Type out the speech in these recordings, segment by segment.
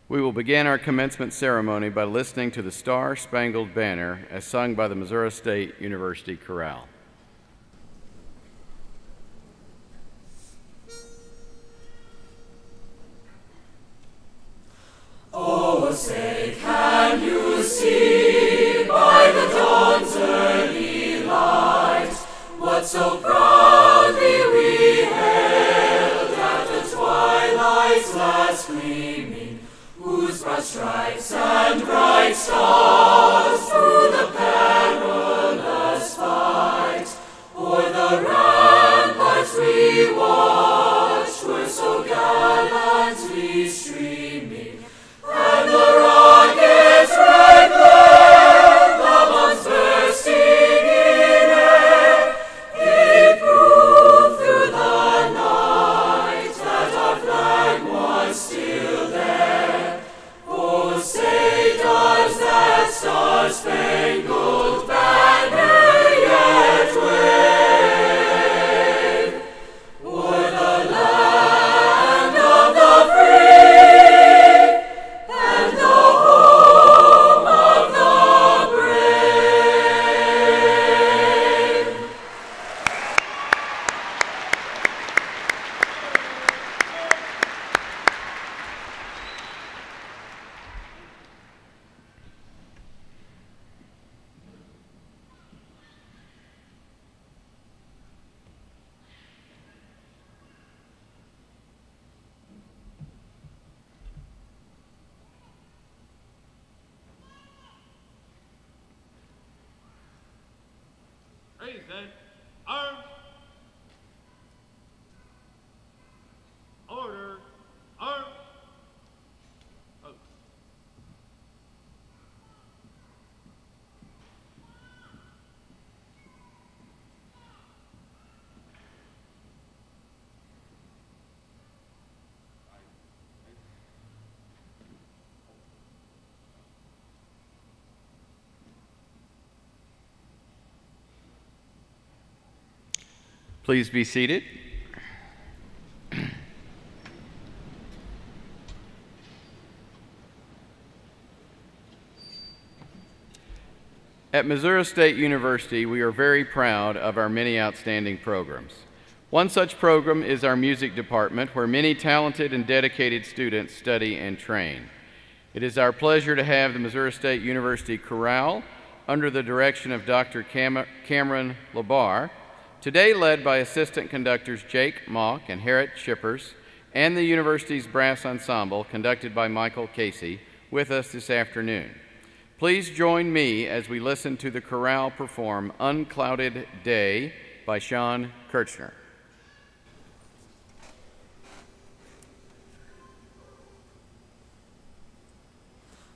We will begin our commencement ceremony by listening to the Star Spangled Banner as sung by the Missouri State University Chorale. Oh, say, can you see by the dawn's early light what so proudly we hailed at the twilight's last gleaming, whose broad stripes and bright stars through the perilous fight o'er the ramparts we watched were so gallantly streaming, and the rocket's red glare, the bombs bursting in air, gave proof through the night that our flag was still there. Oh, say does that star-spangled banner yet wave o'er the land of the free and the home of the brave? Raise it. Arms. Order. Arms. Oh. Please be seated. At Missouri State University, we are very proud of our many outstanding programs. One such program is our music department, where many talented and dedicated students study and train. It is our pleasure to have the Missouri State University Chorale, under the direction of Dr. Cameron LaBarre, today led by assistant conductors Jake Mock and Harriet Shippers, and the university's brass ensemble, conducted by Michael Casey, with us this afternoon. Please join me as we listen to the chorale perform Unclouded Day by Sean Kirchner.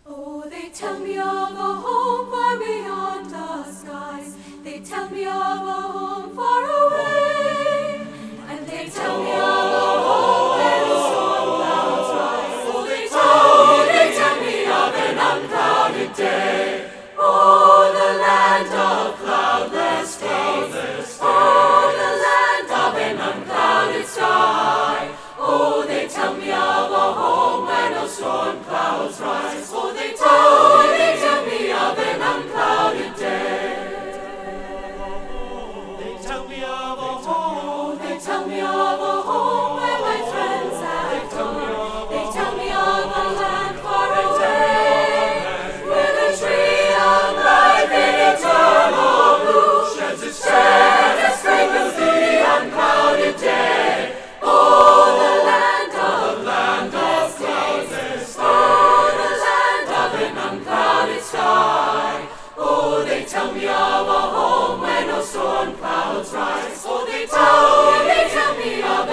Oh, they tell me of a home far beyond the skies. They tell me of a home far away. And they tell me of a home where the storm clouds rise. Oh, they tell me of an unclouded day. Oh, the land of cloudless days. Oh, the land of an unclouded sky. Oh, they tell me of a home where no storm clouds rise. Oh, they tell me of an unclouded day. They tell me of a home. They tell me of a home where my friends have gone. They tell me of a land far away, where the tree of life in eternal blue sheds its shade and sprinkles the unclouded day. Oh, the land of cloudless. Oh, the land of an unclouded sky. Oh, they tell me of a home where no storm clouds rise. Oh, they tell me of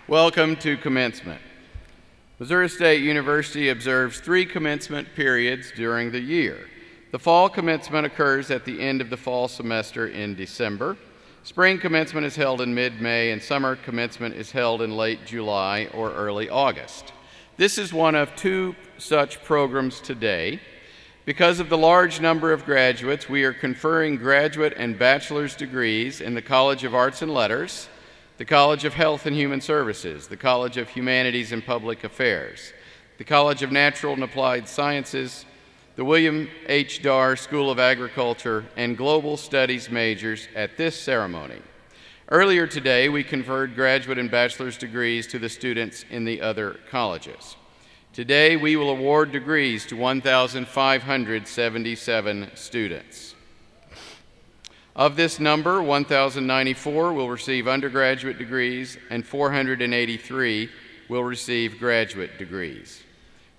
Welcome to Commencement. Missouri State University observes 3 commencement periods during the year. The fall commencement occurs at the end of the fall semester in December. Spring commencement is held in mid-May, and summer commencement is held in late July or early August. This is one of 2 such programs today. Because of the large number of graduates, we are conferring graduate and bachelor's degrees in the College of Arts and Letters, the College of Health and Human Services, the College of Humanities and Public Affairs, the College of Natural and Applied Sciences, the William H. Darr School of Agriculture, and Global Studies majors at this ceremony. Earlier today, we conferred graduate and bachelor's degrees to the students in the other colleges. Today, we will award degrees to 1,577 students. Of this number, 1,094 will receive undergraduate degrees and 483 will receive graduate degrees.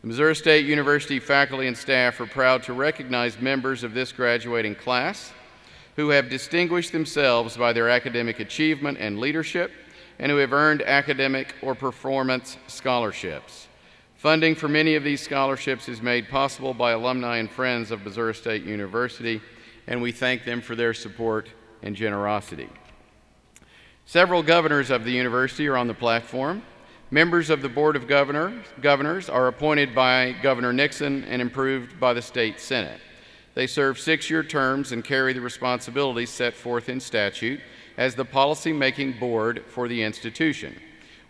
The Missouri State University faculty and staff are proud to recognize members of this graduating class who have distinguished themselves by their academic achievement and leadership and who have earned academic or performance scholarships. Funding for many of these scholarships is made possible by alumni and friends of Missouri State University, and we thank them for their support and generosity. Several governors of the university are on the platform. Members of the Board of Governors are appointed by Governor Nixon and approved by the State Senate. They serve 6-year terms and carry the responsibilities set forth in statute as the policy-making board for the institution.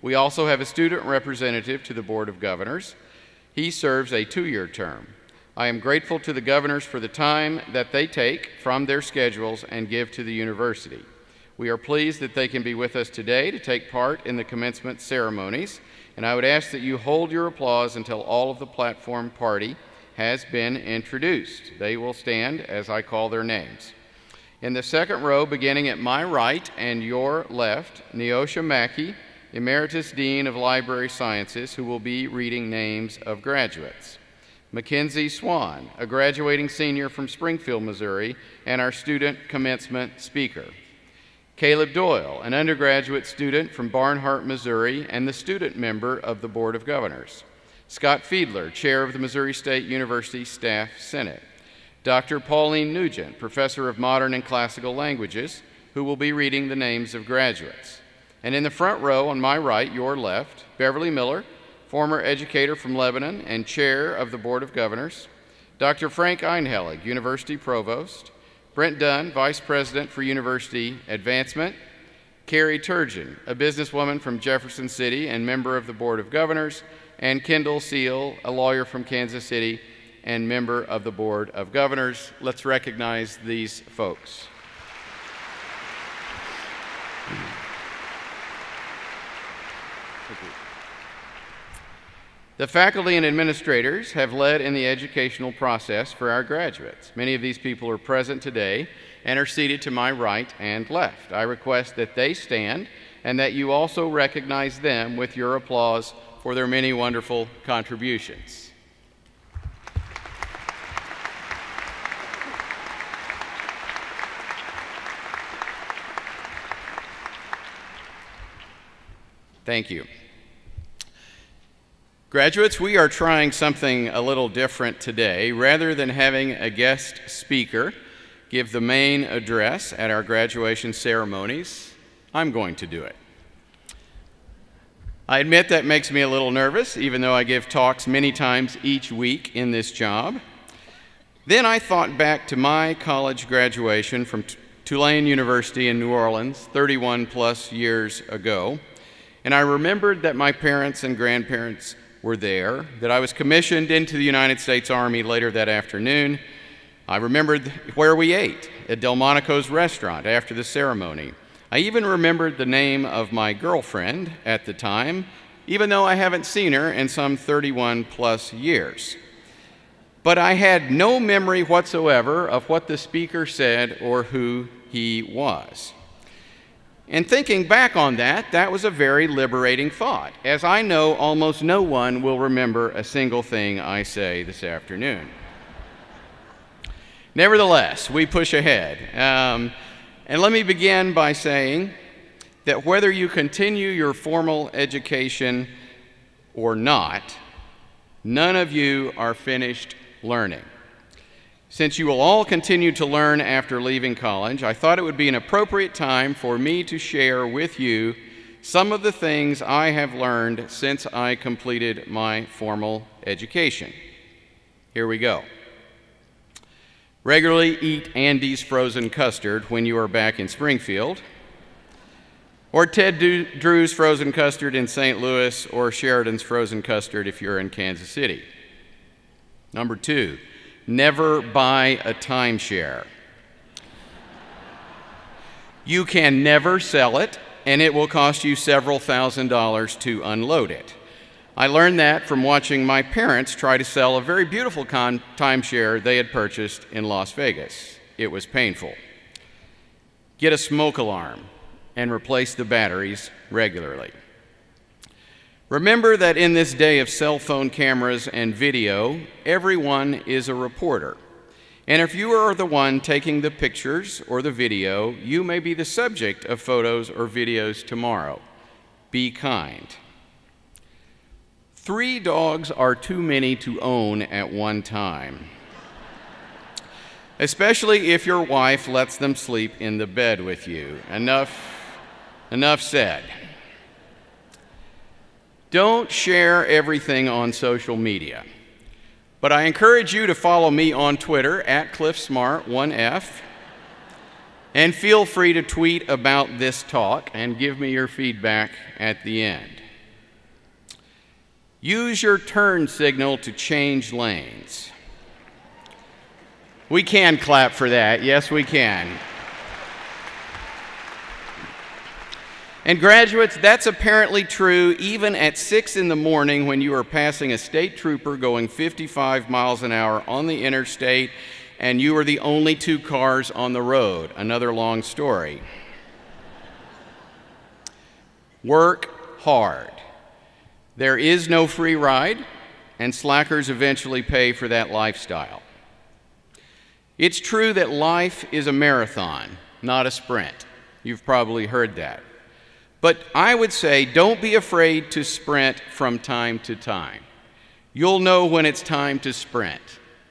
We also have a student representative to the Board of Governors. He serves a 2-year term. I am grateful to the governors for the time that they take from their schedules and give to the university. We are pleased that they can be with us today to take part in the commencement ceremonies, and I would ask that you hold your applause until all of the platform party has been introduced. They will stand as I call their names. In the second row, beginning at my right and your left, Neosha Mackey, Emeritus Dean of Library Sciences, who will be reading names of graduates. Mackenzie Swan, a graduating senior from Springfield, Missouri, and our student commencement speaker. Caleb Doyle, an undergraduate student from Barnhart, Missouri, and the student member of the Board of Governors. Scott Fiedler, chair of the Missouri State University Staff Senate. Dr. Pauline Nugent, professor of modern and classical languages, who will be reading the names of graduates. And in the front row on my right, your left, Beverly Miller, former educator from Lebanon and chair of the Board of Governors, Dr. Frank Einhelig, University Provost, Brent Dunn, Vice President for University Advancement, Carrie Turgeon, a businesswoman from Jefferson City and member of the Board of Governors, and Kendall Seal, a lawyer from Kansas City and member of the Board of Governors. Let's recognize these folks. The faculty and administrators have led in the educational process for our graduates. Many of these people are present today and are seated to my right and left. I request that they stand and that you also recognize them with your applause for their many wonderful contributions. Thank you. Graduates, we are trying something a little different today. Rather than having a guest speaker give the main address at our graduation ceremonies, I'm going to do it. I admit that makes me a little nervous, even though I give talks many times each week in this job. Then I thought back to my college graduation from Tulane University in New Orleans 31 plus years ago, and I remembered that my parents and grandparents were there, that I was commissioned into the United States Army later that afternoon. I remembered where we ate, at Delmonico's restaurant after the ceremony. I even remembered the name of my girlfriend at the time, even though I haven't seen her in some 31 plus years. But I had no memory whatsoever of what the speaker said or who he was. And thinking back on that, that was a very liberating thought, as I know almost no one will remember a single thing I say this afternoon. Nevertheless, we push ahead. And let me begin by saying that whether you continue your formal education or not, none of you are finished learning. Since you will all continue to learn after leaving college, I thought it would be an appropriate time for me to share with you some of the things I have learned since I completed my formal education. Here we go. Regularly eat Andy's frozen custard when you are back in Springfield, or Ted Drew's frozen custard in St. Louis, or Sheridan's frozen custard if you're in Kansas City. Number 2, never buy a timeshare. You can never sell it, and it will cost you several $1,000s to unload it. I learned that from watching my parents try to sell a very beautiful timeshare they had purchased in Las Vegas. It was painful. Get a smoke alarm and replace the batteries regularly. Remember that in this day of cell phone cameras and video, everyone is a reporter. And if you are the one taking the pictures or the video, you may be the subject of photos or videos tomorrow. Be kind. 3 dogs are too many to own at one time, especially if your wife lets them sleep in the bed with you. Enough said. Don't share everything on social media, but I encourage you to follow me on Twitter at CliffSmart1F, and feel free to tweet about this talk and give me your feedback at the end. Use your turn signal to change lanes. We can clap for that. Yes, we can. And graduates, that's apparently true even at 6 in the morning when you are passing a state trooper going 55 miles an hour on the interstate and you are the only 2 cars on the road. Another long story. Work hard. There is no free ride, and slackers eventually pay for that lifestyle. It's true that life is a marathon, not a sprint. You've probably heard that. But I would say don't be afraid to sprint from time to time. You'll know when it's time to sprint.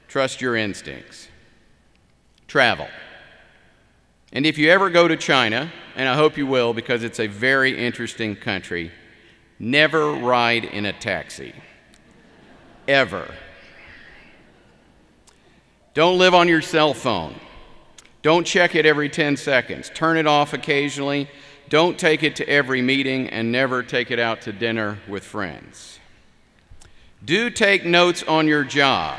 Trust your instincts. Travel. And if you ever go to China, and I hope you will because it's a very interesting country, never ride in a taxi. Ever. Don't live on your cell phone. Don't check it every 10 seconds. Turn it off occasionally. Don't take it to every meeting, and never take it out to dinner with friends. Do take notes on your job.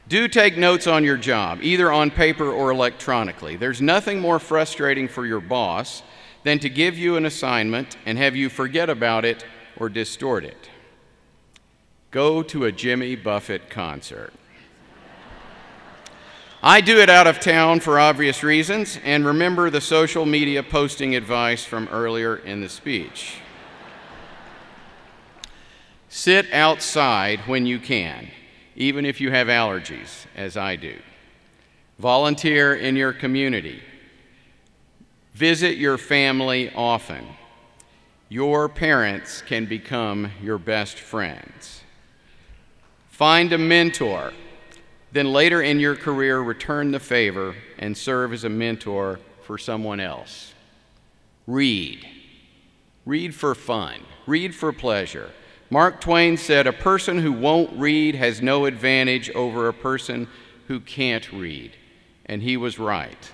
Do take notes on your job, either on paper or electronically. There's nothing more frustrating for your boss than to give you an assignment and have you forget about it or distort it. Go to a Jimmy Buffett concert. I do it out of town for obvious reasons, and remember the social media posting advice from earlier in the speech. Sit outside when you can, even if you have allergies, as I do. Volunteer in your community. Visit your family often. Your parents can become your best friends. Find a mentor. Then later in your career, return the favor and serve as a mentor for someone else. Read. Read for fun. Read for pleasure. Mark Twain said, "A person who won't read has no advantage over a person who can't read." And he was right.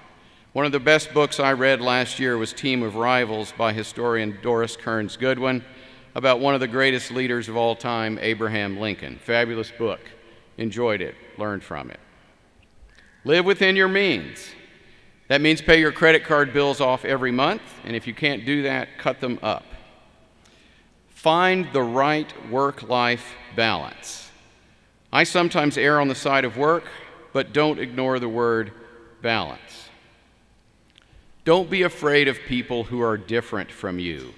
One of the best books I read last year was Team of Rivals by historian Doris Kearns Goodwin, about one of the greatest leaders of all time, Abraham Lincoln. Fabulous book. Enjoyed it, learned from it. Live within your means. That means pay your credit card bills off every month, and if you can't do that, cut them up. Find the right work-life balance. I sometimes err on the side of work, but don't ignore the word balance. Don't be afraid of people who are different from you.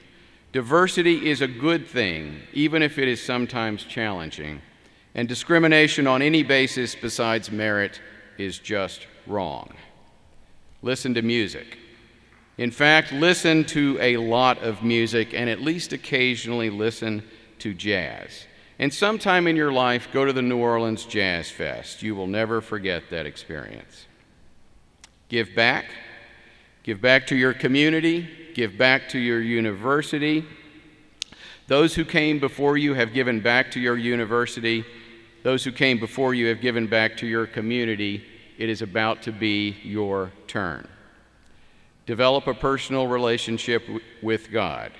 Diversity is a good thing, even if it is sometimes challenging. And discrimination on any basis besides merit is just wrong. Listen to music. In fact, listen to a lot of music and at least occasionally listen to jazz. And sometime in your life, go to the New Orleans Jazz Fest. You will never forget that experience. Give back. Give back to your community. Give back to your university. Those who came before you have given back to your university. Those who came before you have given back to your community. It is about to be your turn. Develop a personal relationship with God.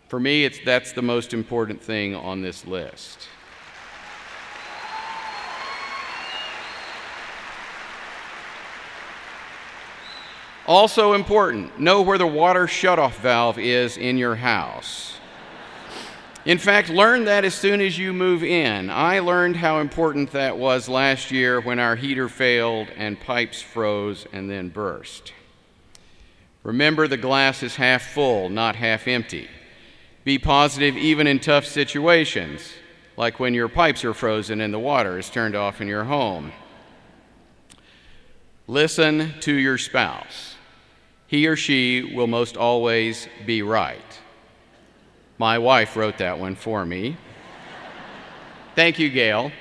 For me, that's the most important thing on this list. Also important, know where the water shutoff valve is in your house. In fact, learn that as soon as you move in. I learned how important that was last year when our heater failed and pipes froze and then burst. Remember, the glass is half full, not half empty. Be positive even in tough situations, like when your pipes are frozen and the water is turned off in your home. Listen to your spouse. He or she will most always be right. My wife wrote that one for me. Thank you, Gail.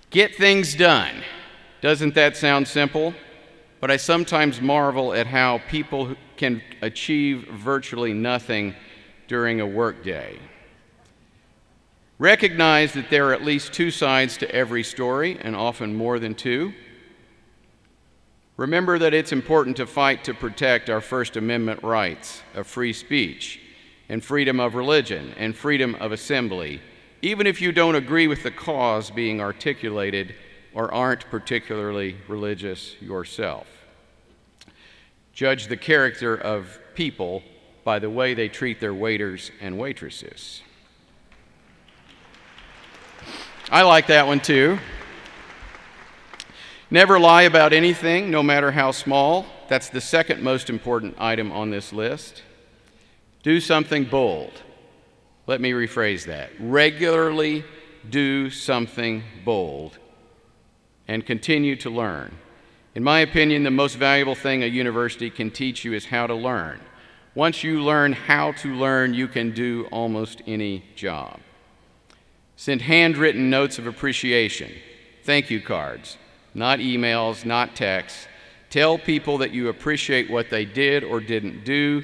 Get things done. Doesn't that sound simple? But I sometimes marvel at how people can achieve virtually nothing during a workday. Recognize that there are at least two sides to every story, and often more than two. Remember that it's important to fight to protect our First Amendment rights of free speech and freedom of religion and freedom of assembly, even if you don't agree with the cause being articulated or aren't particularly religious yourself. Judge the character of people by the way they treat their waiters and waitresses. I like that one too. Never lie about anything, no matter how small. That's the second most important item on this list. Do something bold. Let me rephrase that. Regularly do something bold and continue to learn. In my opinion, the most valuable thing a university can teach you is how to learn. Once you learn how to learn, you can do almost any job. Send handwritten notes of appreciation, thank you cards, not emails, not texts. Tell people that you appreciate what they did or didn't do.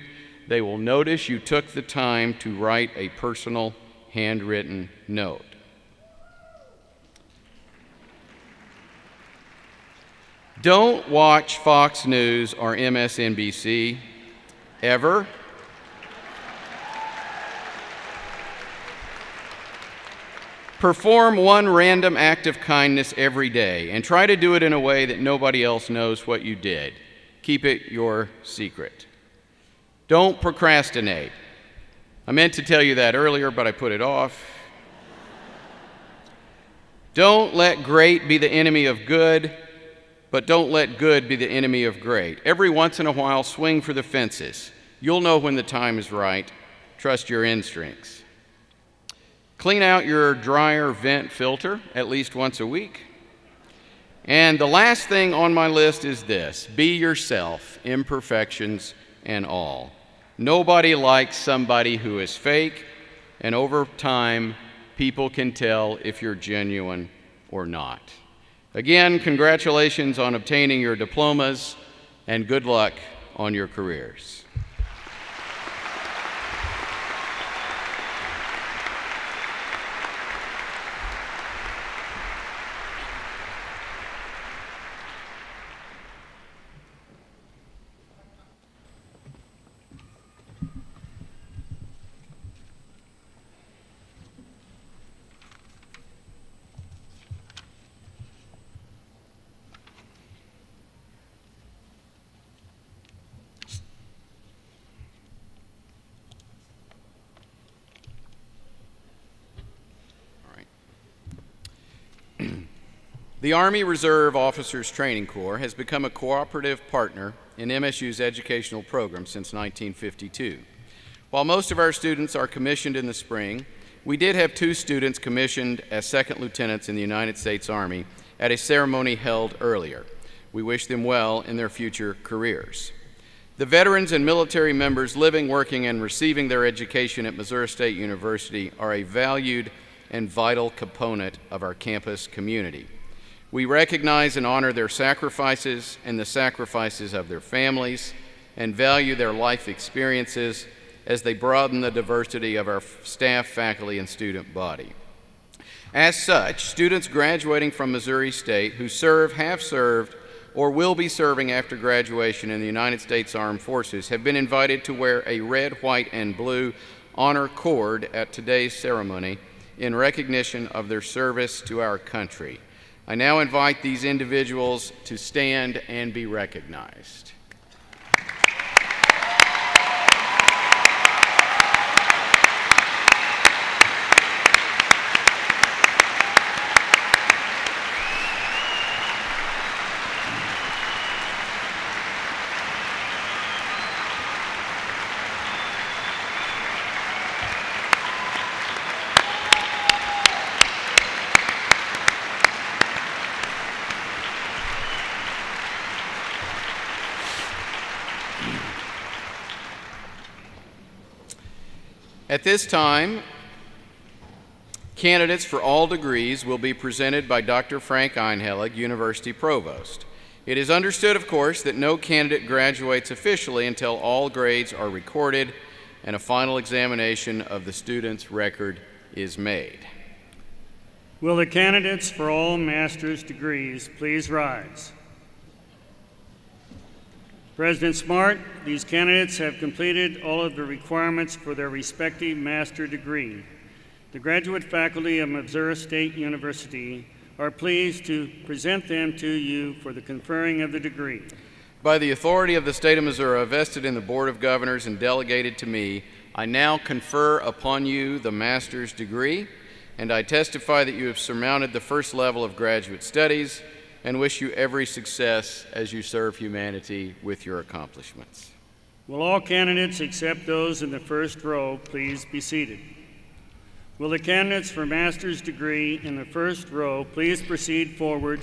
They will notice you took the time to write a personal handwritten note. Don't watch Fox News or MSNBC ever. Perform one random act of kindness every day and try to do it in a way that nobody else knows what you did. Keep it your secret. Don't procrastinate. I meant to tell you that earlier, but I put it off. Don't let great be the enemy of good, but don't let good be the enemy of great. Every once in a while, swing for the fences. You'll know when the time is right. Trust your instincts. Clean out your dryer vent filter at least once a week. And the last thing on my list is this: be yourself, imperfections and all. Nobody likes somebody who is fake, and over time, people can tell if you're genuine or not. Again, congratulations on obtaining your diplomas, and good luck on your careers. The Army Reserve Officers Training Corps has become a cooperative partner in MSU's educational program since 1952. While most of our students are commissioned in the spring, we did have 2 students commissioned as second lieutenants in the United States Army at a ceremony held earlier. We wish them well in their future careers. The veterans and military members living, working, and receiving their education at Missouri State University are a valued and vital component of our campus community. We recognize and honor their sacrifices and the sacrifices of their families, and value their life experiences as they broaden the diversity of our staff, faculty, and student body. As such, students graduating from Missouri State who serve, have served, or will be serving after graduation in the United States Armed Forces have been invited to wear a red, white, and blue honor cord at today's ceremony in recognition of their service to our country. I now invite these individuals to stand and be recognized. At this time, candidates for all degrees will be presented by Dr. Frank Einhelig, University Provost. It is understood, of course, that no candidate graduates officially until all grades are recorded and a final examination of the student's record is made. Will the candidates for all master's degrees please rise? President Smart, these candidates have completed all of the requirements for their respective master degree. The graduate faculty of Missouri State University are pleased to present them to you for the conferring of the degree. By the authority of the state of Missouri, vested in the Board of Governors and delegated to me, I now confer upon you the master's degree, and I testify that you have surmounted the first level of graduate studies and wish you every success as you serve humanity with your accomplishments. Will all candidates except those in the first row please be seated? Will the candidates for master's degree in the first row please proceed forward,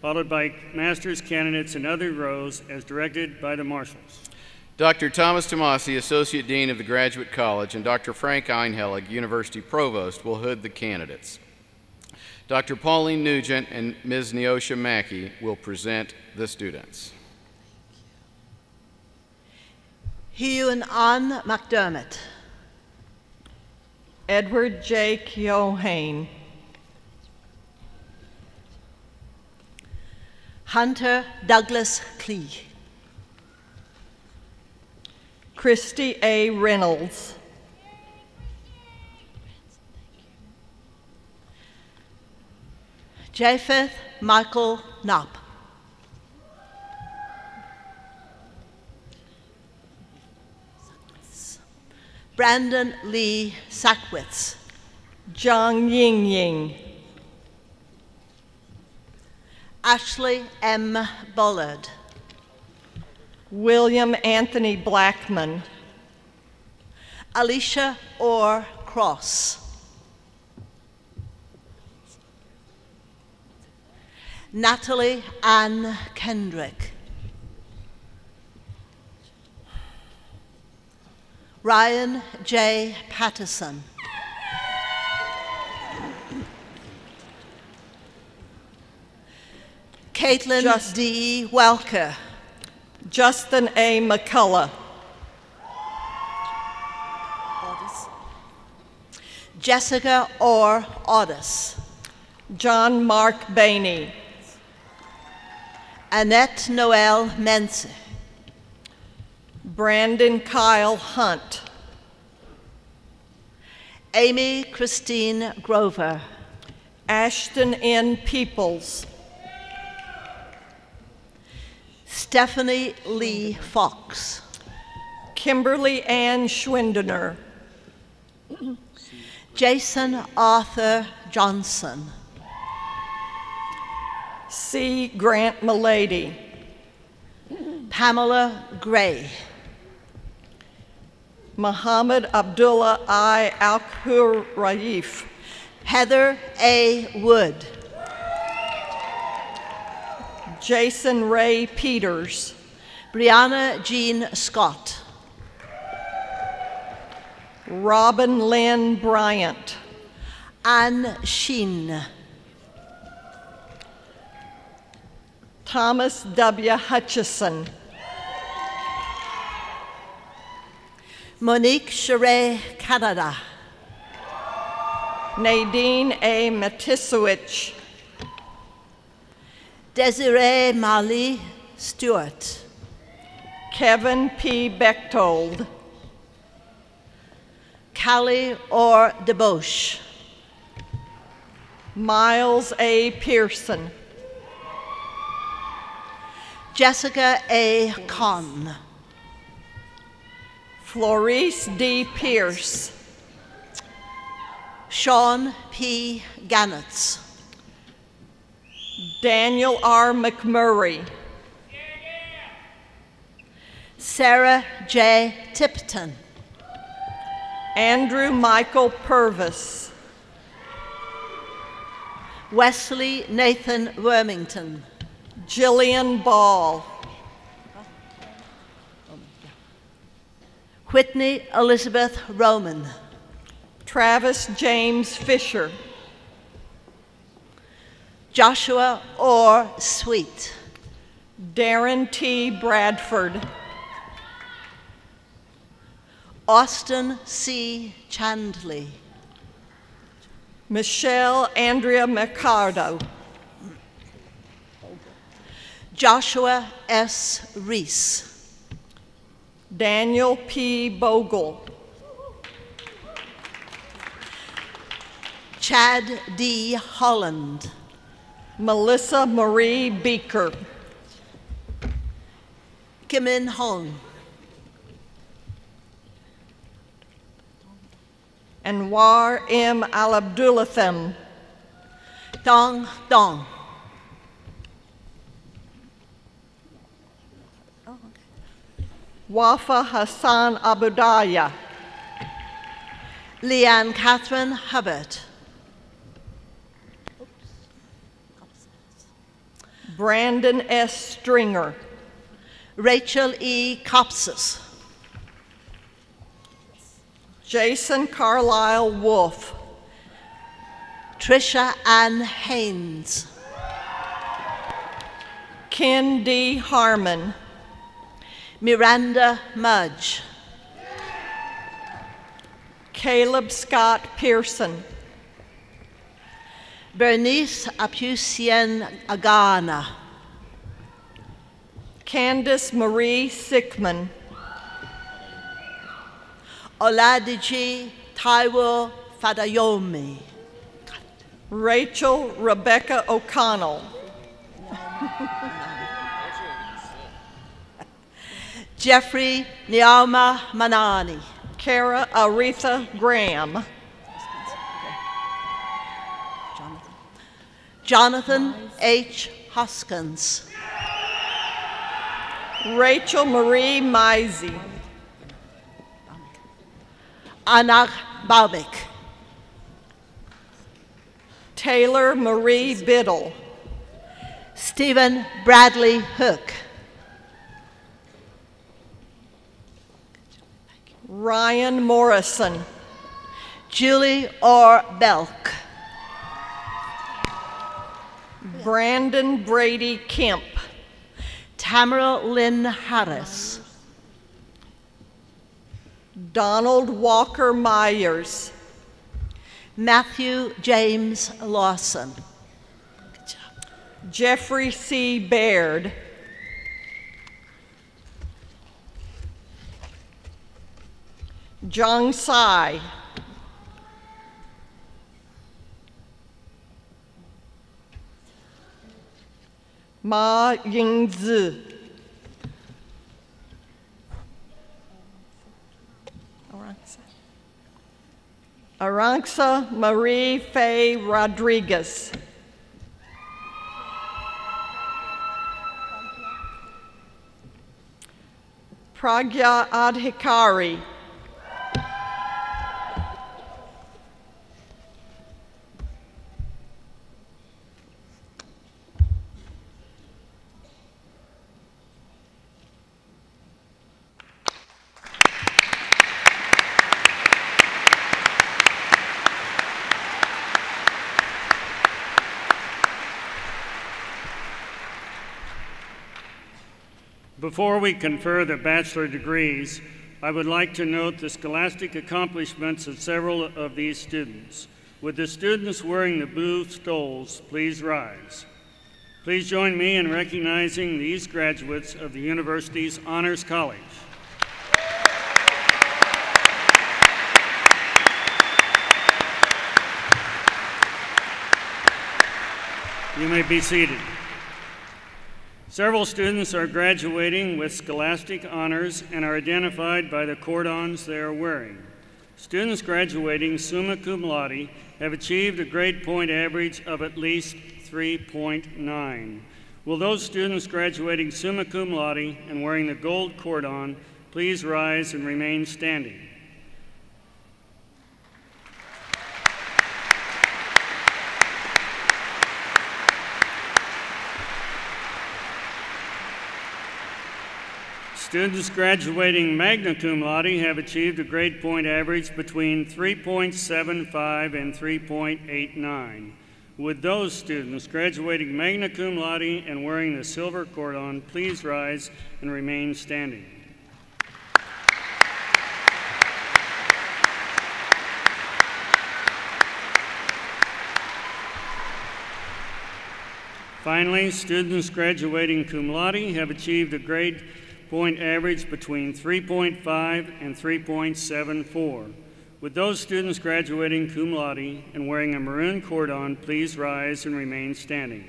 followed by master's candidates in other rows as directed by the marshals. Dr. Thomas Tomasi, Associate Dean of the Graduate College, and Dr. Frank Einhelig, University Provost, will hood the candidates. Dr. Pauline Nugent and Ms. Neosha Mackey will present the students. Hyun An McDermott. Edward J. Keohane. Hunter Douglas Klee. Christy A. Reynolds. Japheth Michael Knopp. Brandon Lee Sackwitz. Zhang Ying Ying. Ashley M. Bullard. William Anthony Blackman. Alicia Orr Cross. Natalie Ann Kendrick. Ryan J. Patterson. Caitlin D. Welker. Justin A. McCullough. Jessica Orr Otis. John Mark Bainey. Annette Noel Mense. Brandon Kyle Hunt. Amy Christine Grover. Ashton N. Peoples. Stephanie Lee Fox. Kimberly Ann Schwindener. Jason Arthur Johnson. C. Grant Milady. Pamela Gray. Muhammad Abdullah I. Al-Khuraif. Heather A. Wood. Jason Ray Peters. Brianna Jean Scott. Robin Lynn Bryant. Anne Sheen. Thomas W. Hutchison. Monique Sheree Canada. Nadine A. Matisowicz. Desiree Mali Stewart. Kevin P. Bechtold. Callie Orr DeBoche. Miles A. Pearson. Jessica A. Conn. Florice D. Pierce. Sean P. Gannett. Daniel R. McMurray. Sarah J. Tipton. Andrew Michael Purvis. Wesley Nathan Wormington. Jillian Ball. Whitney Elizabeth Roman. Travis James Fisher. Joshua Orr Sweet. Darren T. Bradford. Austin C. Chandley. Michelle Andrea Mercado. Joshua S. Reese. Daniel P. Bogle. Chad D. Holland. Melissa Marie Beaker. Kim In Hong. Anwar M. Al-Abdulatham. Dong Dong. Wafa Hassan Abudaya. Leanne Catherine Hubbard. Brandon S. Stringer. Rachel E. Copsis. Jason Carlisle Wolf. Trisha Ann Haynes. Ken D. Harmon. Miranda Mudge. Caleb Scott Pearson. Bernice Apusien Agana. Candace Marie Sickman. Oladiji Taiwo Fadayomi. Rachel Rebecca O'Connell. Jeffrey Niama Manani. Kara Aretha Graham. Jonathan H. Hoskins. Rachel Marie Mizey. Anak Baubik. Taylor Marie Biddle. Stephen Bradley Hook. Ryan Morrison. Julie Orr Belk. Brandon Brady Kemp. Tamara Lynn Harris. Donald Walker Myers. Matthew James Lawson. Good job. Jeffrey C. Baird. Zhang Sai. Ma Yingzi. Aranxa Marie Faye Rodriguez. Pragya Adhikari. Before we confer the bachelor degrees, I would like to note the scholastic accomplishments of several of these students. Would the students wearing the blue stoles please rise? Please join me in recognizing these graduates of the university's Honors College. You may be seated. Several students are graduating with scholastic honors and are identified by the cordons they are wearing. Students graduating summa cum laude have achieved a grade point average of at least 3.9. Will those students graduating summa cum laude and wearing the gold cordon please rise and remain standing? Students graduating magna cum laude have achieved a grade point average between 3.75 and 3.89. Would those students graduating magna cum laude and wearing the silver cordon please rise and remain standing? Finally, students graduating cum laude have achieved a grade point average between 3.5 and 3.74. Would those students graduating cum laude and wearing a maroon cordon please rise and remain standing?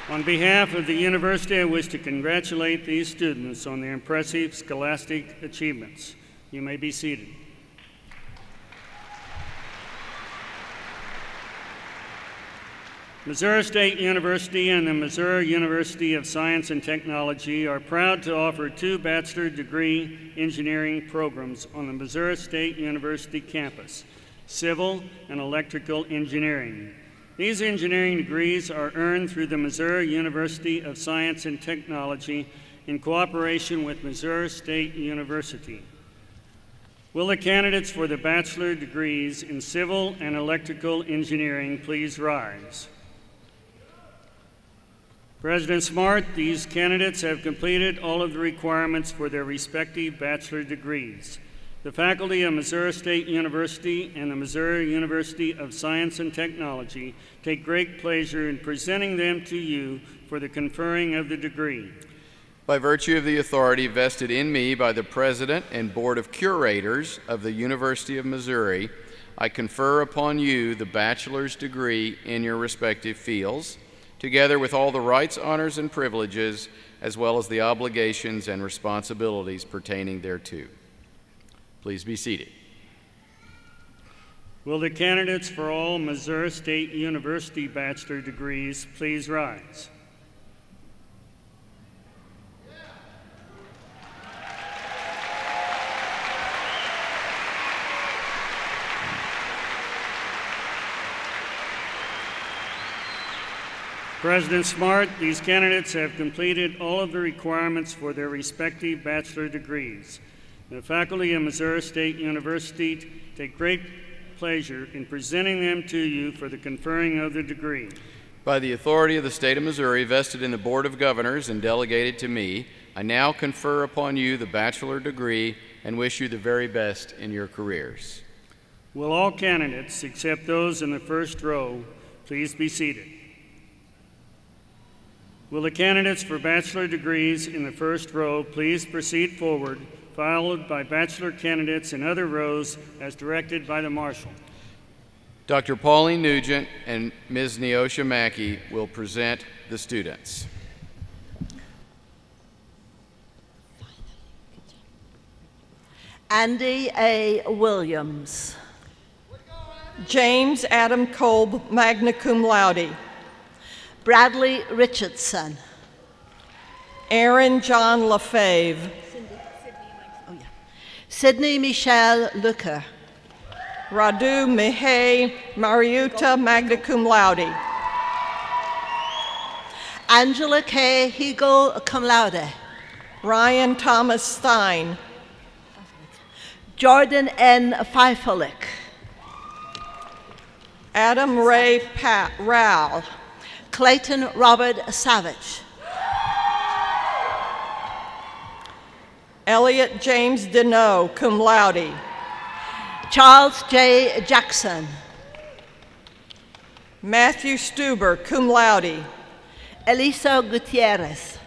On behalf of the university, I wish to congratulate these students on their impressive scholastic achievements. You may be seated. Missouri State University and the Missouri University of Science and Technology are proud to offer 2 bachelor degree engineering programs on the Missouri State University campus, Civil and Electrical Engineering. These engineering degrees are earned through the Missouri University of Science and Technology in cooperation with Missouri State University. Will the candidates for the bachelor degrees in Civil and Electrical Engineering please rise? President Smart, these candidates have completed all of the requirements for their respective bachelor degrees. The faculty of Missouri State University and the Missouri University of Science and Technology take great pleasure in presenting them to you for the conferring of the degree. By virtue of the authority vested in me by the President and Board of Curators of the University of Missouri, I confer upon you the bachelor's degree in your respective fields, together with all the rights, honors, and privileges, as well as the obligations and responsibilities pertaining thereto. Please be seated. Will the candidates for all Missouri State University bachelor degrees please rise? President Smart, these candidates have completed all of the requirements for their respective bachelor degrees. The faculty of Missouri State University take great pleasure in presenting them to you for the conferring of the degree. By the authority of the state of Missouri vested in the Board of Governors and delegated to me, I now confer upon you the bachelor degree and wish you the very best in your careers. Will all candidates, except those in the first row, please be seated? Will the candidates for bachelor degrees in the first row please proceed forward, followed by bachelor candidates in other rows as directed by the marshal. Dr. Pauline Nugent and Ms. Neosha Mackey will present the students. Andy A. Williams. James Adam Kolb, magna cum laude. Bradley Richardson. Aaron John LaFave. Sydney Michelle Luker. Radu Mihai Mariuta, magna cum laude. Angela K. Hegel, cum laude. Ryan Thomas Stein. Jordan N. Feifelik. Adam Ray Rowell. Clayton Robert Savage. Elliot James Deneau, cum laude. Charles J. Jackson. Matthew Stuber, cum laude. Elisa Gutierrez.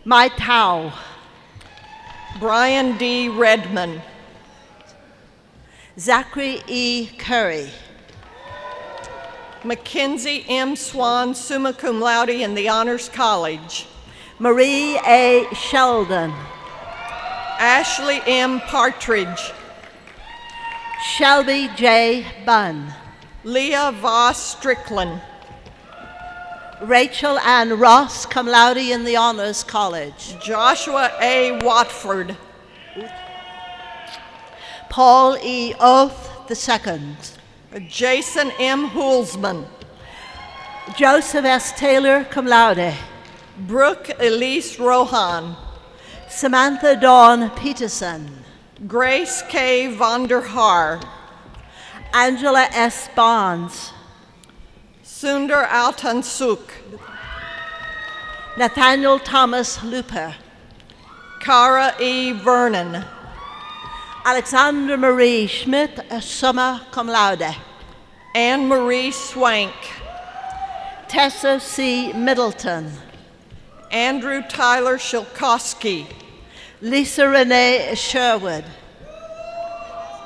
Mai Tao. Brian D. Redman. Zachary E. Curry. Mackenzie M. Swan, summa cum laude in the Honors College. Marie A. Sheldon. Ashley M. Partridge. Shelby J. Bunn. Leah Voss Strickland. Rachel Ann Ross, cum laude in the Honors College. Joshua A. Watford. Paul E. Oath II. Jason M. Hulsman. Joseph S. Taylor, cum laude. Brooke Elise Rohan. Samantha Dawn Peterson. Grace K. Vonder Haar. Angela S. Barnes. Sundar Altansuk. Nathaniel Thomas Looper. Cara E. Vernon. Alexandra Marie Schmidt, summa cum laude. Anne Marie Swank. Tessa C. Middleton. Andrew Tyler Shilkowski. Lisa Renee Sherwood.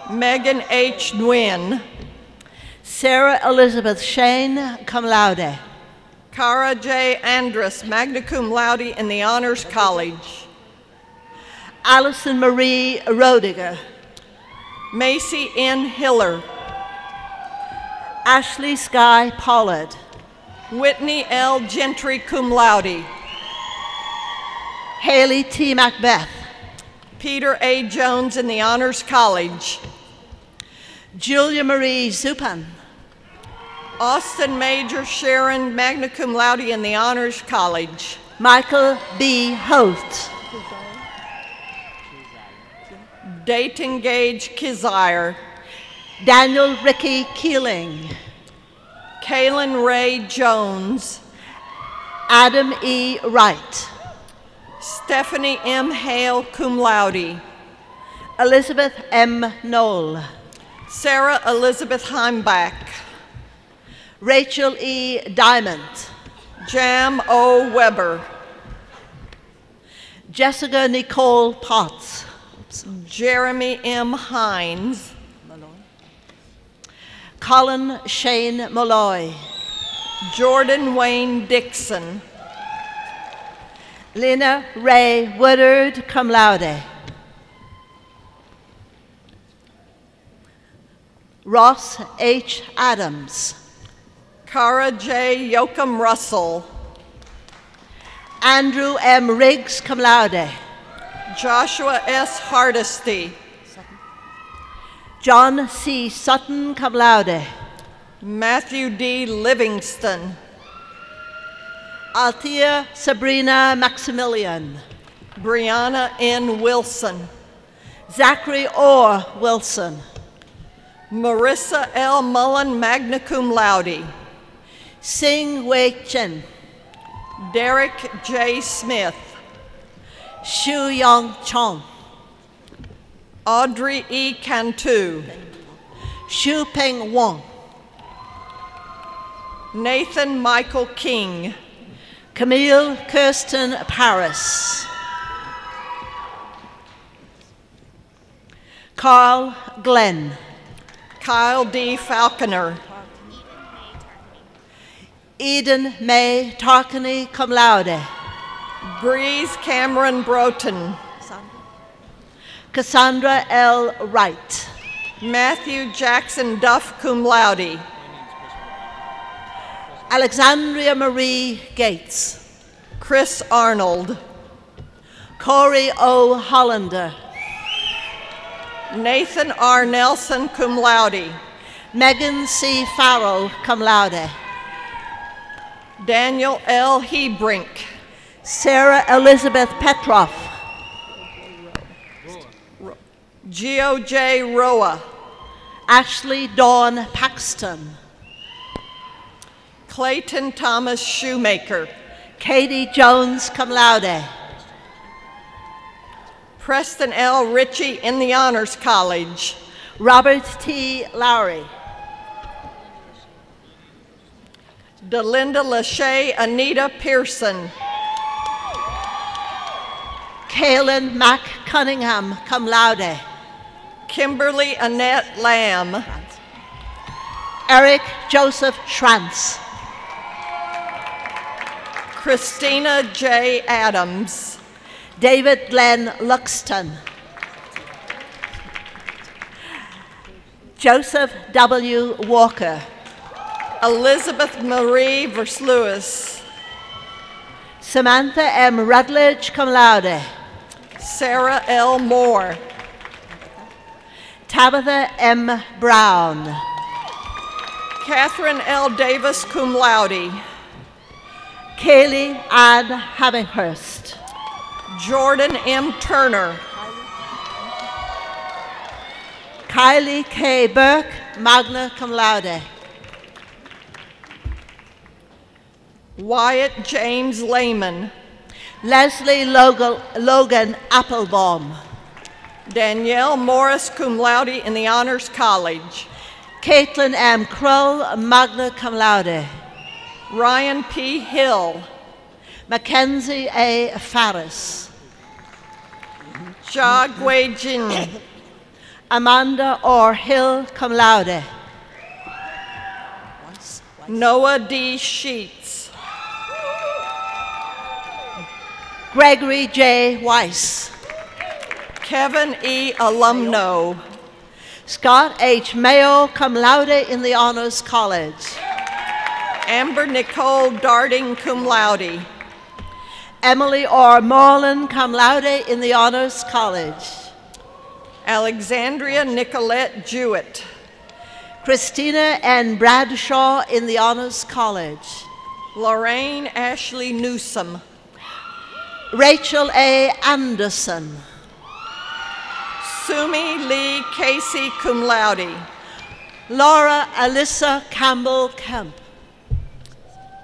Megan H. Nguyen. Sarah Elizabeth Shane, cum laude. Cara J. Andrus, magna cum laude in the Honors College. Allison Marie Rodiger. Macy N. Hiller. Ashley Sky Pollard. Whitney L. Gentry, cum laude. Haley T. Macbeth. Peter A. Jones in the Honors College. Julia Marie Zupan. Austin Major Sharon, magna cum laude in the Honors College. Michael B. Holt. Dayton Gage Kizire. Daniel Ricky Keeling. Kaylin Ray Jones. Adam E. Wright. Stephanie M. Hale, cum laude. Elizabeth M. Knoll. Sarah Elizabeth Heimbach. Rachel E. Diamond. Jam O. Weber. Jessica Nicole Potts. Jeremy M. Hines. Colin Shane Molloy. Jordan Wayne Dixon. Lena Ray Woodard, cum laude. Ross H. Adams. Cara J. Yoakum Russell. Andrew M. Riggs, cum laude. Joshua S. Hardesty. John C. Sutton, cum laude. Matthew D. Livingston. Althea Sabrina Maximilian. Brianna N. Wilson. Zachary Orr Wilson. Marissa L. Mullen, magna cum laude. Sing Wei Chen. Derek J. Smith. Xu Yong Chong. Audrey E. Cantu. Xu Peng Wong. Nathan Michael King. Camille Kirsten Paris. Carl Glenn. Kyle D. Falconer. Eden May Tarkany, cum laude. Breeze Cameron Broughton. Cassandra L. Wright. Matthew Jackson Duff, cum laude. Alexandria Marie Gates. Chris Arnold. Corey O. Hollander. Nathan R. Nelson, cum laude. Megan C. Farrell, cum laude. Daniel L. Hebrink. Sarah Elizabeth Petroff. Gio J. Roa. Ashley Dawn Paxton. Clayton Thomas Shoemaker. Katie Jones, cum laude. Preston L. Ritchie in the Honors College. Robert T. Lowry. Delinda Lachey Anita Pearson. Kaylin Mac Cunningham, cum laude. Kimberly Annette Lamb. Eric Joseph Schranz. Christina J. Adams. David Glenn Luxton. Joseph W. Walker. Elizabeth Marie Verslewis. Samantha M. Rutledge, cum laude. Sarah L. Moore. Tabitha M. Brown. Catherine L. Davis, cum laude. Kaylee Ann Hamminghurst. Jordan M. Turner. Kylie K. Burke, magna cum laude. Wyatt James Lehman. Leslie Logan Applebaum. Danielle Morris, cum laude in the Honors College. Caitlin M. Kroll, magna cum laude. Ryan P. Hill. Mackenzie A. Farris. Jia Gui Jin. Amanda R. Hill, cum laude. Noah D. Sheets. Gregory J. Weiss. Kevin E. Alumno. Scott H. Mayo, cum laude in the Honors College. Amber Nicole Darding, cum laude. Emily R. Morland, cum laude in the Honors College. Alexandria Nicolette Jewett. Christina N. Bradshaw in the Honors College. Lorraine Ashley Newsom. Rachel A. Anderson. Sumi Lee Casey, cum laude. Laura Alyssa Campbell Kemp.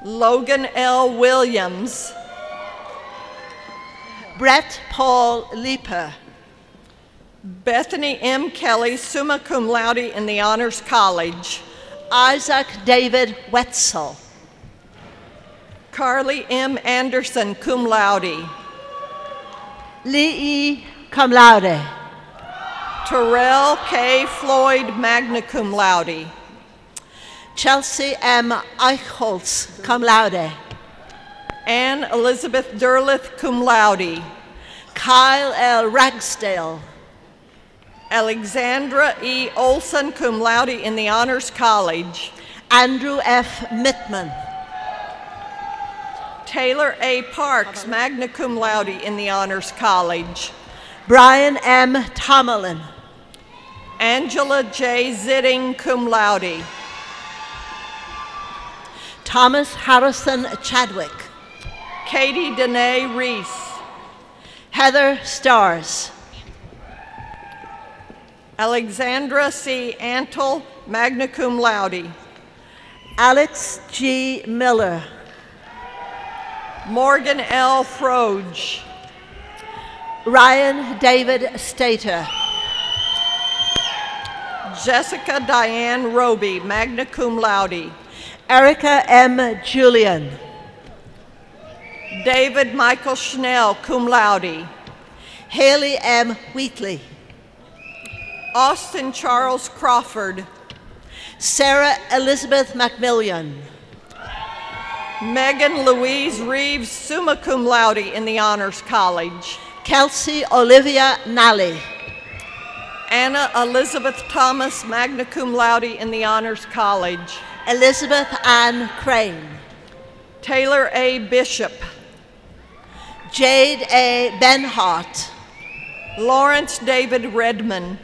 Logan L. Williams. Brett Paul Leeper. Bethany M. Kelly, summa cum laude in the Honors College. Isaac David Wetzel. Carly M. Anderson, cum laude. Lee E. cum laude. Terrell K. Floyd, magna cum laude. Chelsea M. Eichholz, cum laude. Anne Elizabeth Derleth, cum laude. Kyle L. Ragsdale. Alexandra E. Olson, cum laude in the Honors College. Andrew F. Mittman. Taylor A. Parks, magna cum laude in the Honors College. Brian M. Tomalin. Angela J. Zitting, cum laude. Thomas Harrison Chadwick. Katie Danae Reese. Heather Stars. Alexandra C. Antle, magna cum laude. Alex G. Miller. Morgan L. Froge. Ryan David Stater. Jessica Diane Roby, magna cum laude. Erica M. Julian. David Michael Schnell, cum laude. Haley M. Wheatley. Austin Charles Crawford. Sarah Elizabeth McMillian. Megan Louise Reeves, summa cum laude in the Honors College. Kelsey Olivia Nally. Anna Elizabeth Thomas, magna cum laude in the Honors College. Elizabeth Ann Crane. Taylor A. Bishop. Jade A. Benhart. Lawrence David Redman.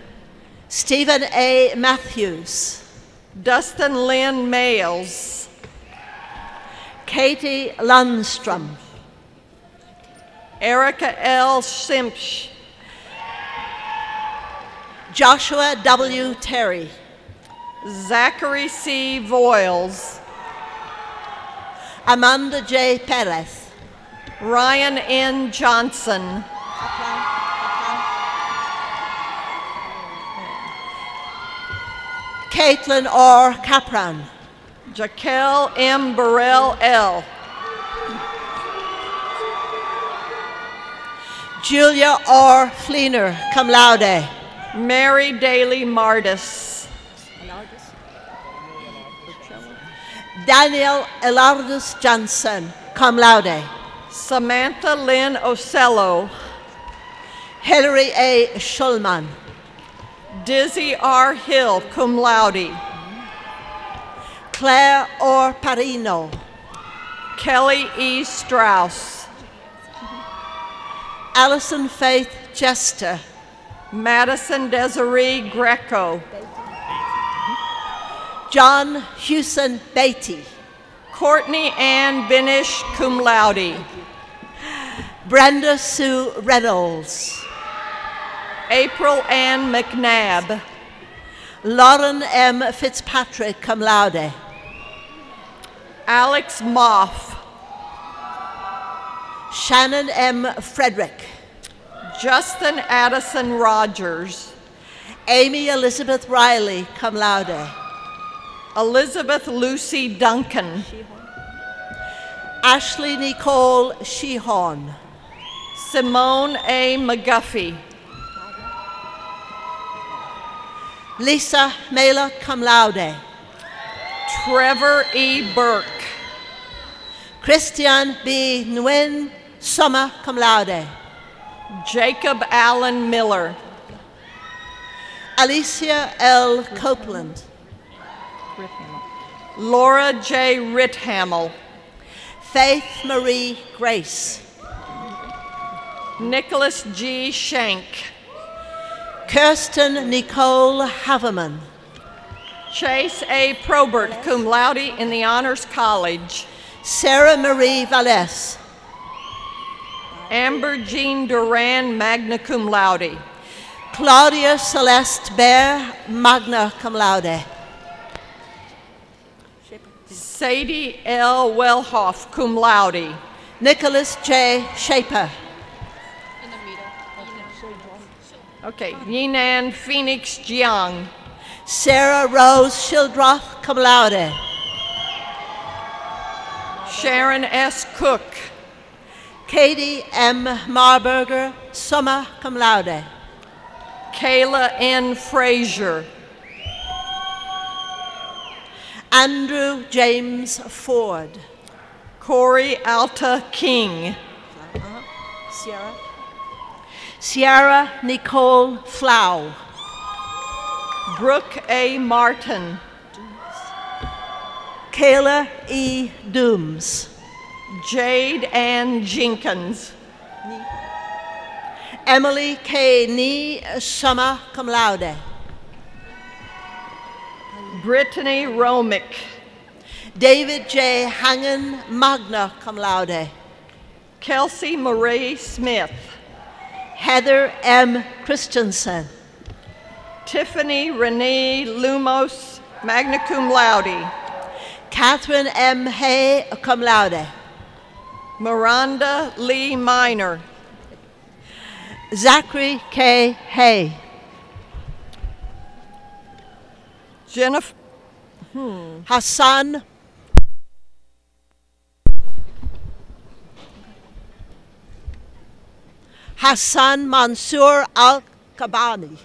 Stephen A. Matthews. Dustin Lynn Males. Katie Lundstrom. Erica L. Simpsch. Joshua W. Terry. Zachary C. Voiles. Amanda J. Perez. Ryan N. Johnson. Caitlin R. Capran. Jaquel M. Burrell L. Julia R. Fleener, cum laude. Mary Daly Martis. Daniel Elardus Johnson, cum laude. Samantha Lynn Ocello. Hilary A. Schulman. Dizzy R. Hill, cum laude. Claire R. Parino. Kelly E. Strauss. Allison Faith Jester. Madison Desiree Greco. John Hewson Beatty. Courtney Ann Binish, cum laude. Brenda Sue Reynolds. April Ann McNabb. Lauren M. Fitzpatrick, cum laude. Alex Moff. Shannon M. Frederick. Justin Addison Rogers. Amy Elizabeth Riley, cum laude. Elizabeth Lucy Duncan. Ashley Nicole Shehorn. Simone A. McGuffey. Lisa Mela, cum laude. Trevor E. Burke. Christian B. Nguyen Summer, cum laude. Jacob Allen Miller. Alicia L. Copeland. Laura J. Rithamel. Faith Marie Grace. Nicholas G. Shank. Kirsten Nicole Haverman. Chase A. Probert, cum laude in the Honors College. Sarah Marie Valles. Amber Jean Duran, magna cum laude. Claudia Celeste Bear, magna cum laude. Sadie L. Wellhoff, cum laude. Nicholas J. Shaper. Okay, Yinan Phoenix Jiang. Sarah Rose Shildroth, cum laude. Sharon S. Cook. Katie M. Marburger, summa cum laude. Kayla N. Frazier. Andrew James Ford. Corey Alta King. Sierra. Sierra Nicole Flau. Brooke A. Martin. Kayla E. Dooms. Jade Ann Jenkins. Emily K. Nee, summa cum laude. Brittany Romick. David J. Hangen, magna cum laude. Kelsey Marie Smith. Heather M. Christensen. Tiffany Renee Lumos, magna cum laude. Catherine M. Hay, cum laude. Miranda Lee Minor. Zachary K. Hay. Jennifer. Hassan. Hassan Mansour Al-Kabani.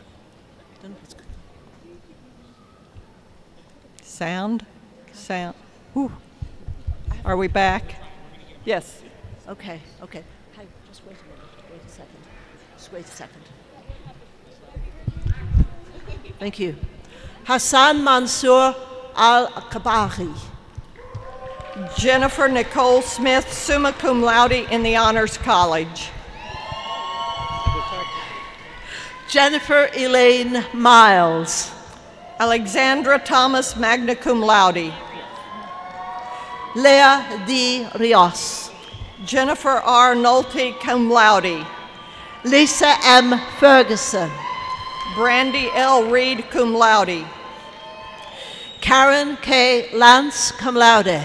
Sound. Whew. Are we back? Yes. Okay. Hey, just wait a minute. Wait a second. Just wait a second. Thank you. Hassan Mansour Al-Kabari. Jennifer Nicole Smith, summa cum laude in the Honors College. Jennifer Elaine Miles. Alexandra Thomas, magna cum laude. Leah D. Rios. Jennifer R. Nolte, cum laude. Lisa M. Ferguson. Brandy L. Reed, cum laude. Karen K. Lance, cum laude.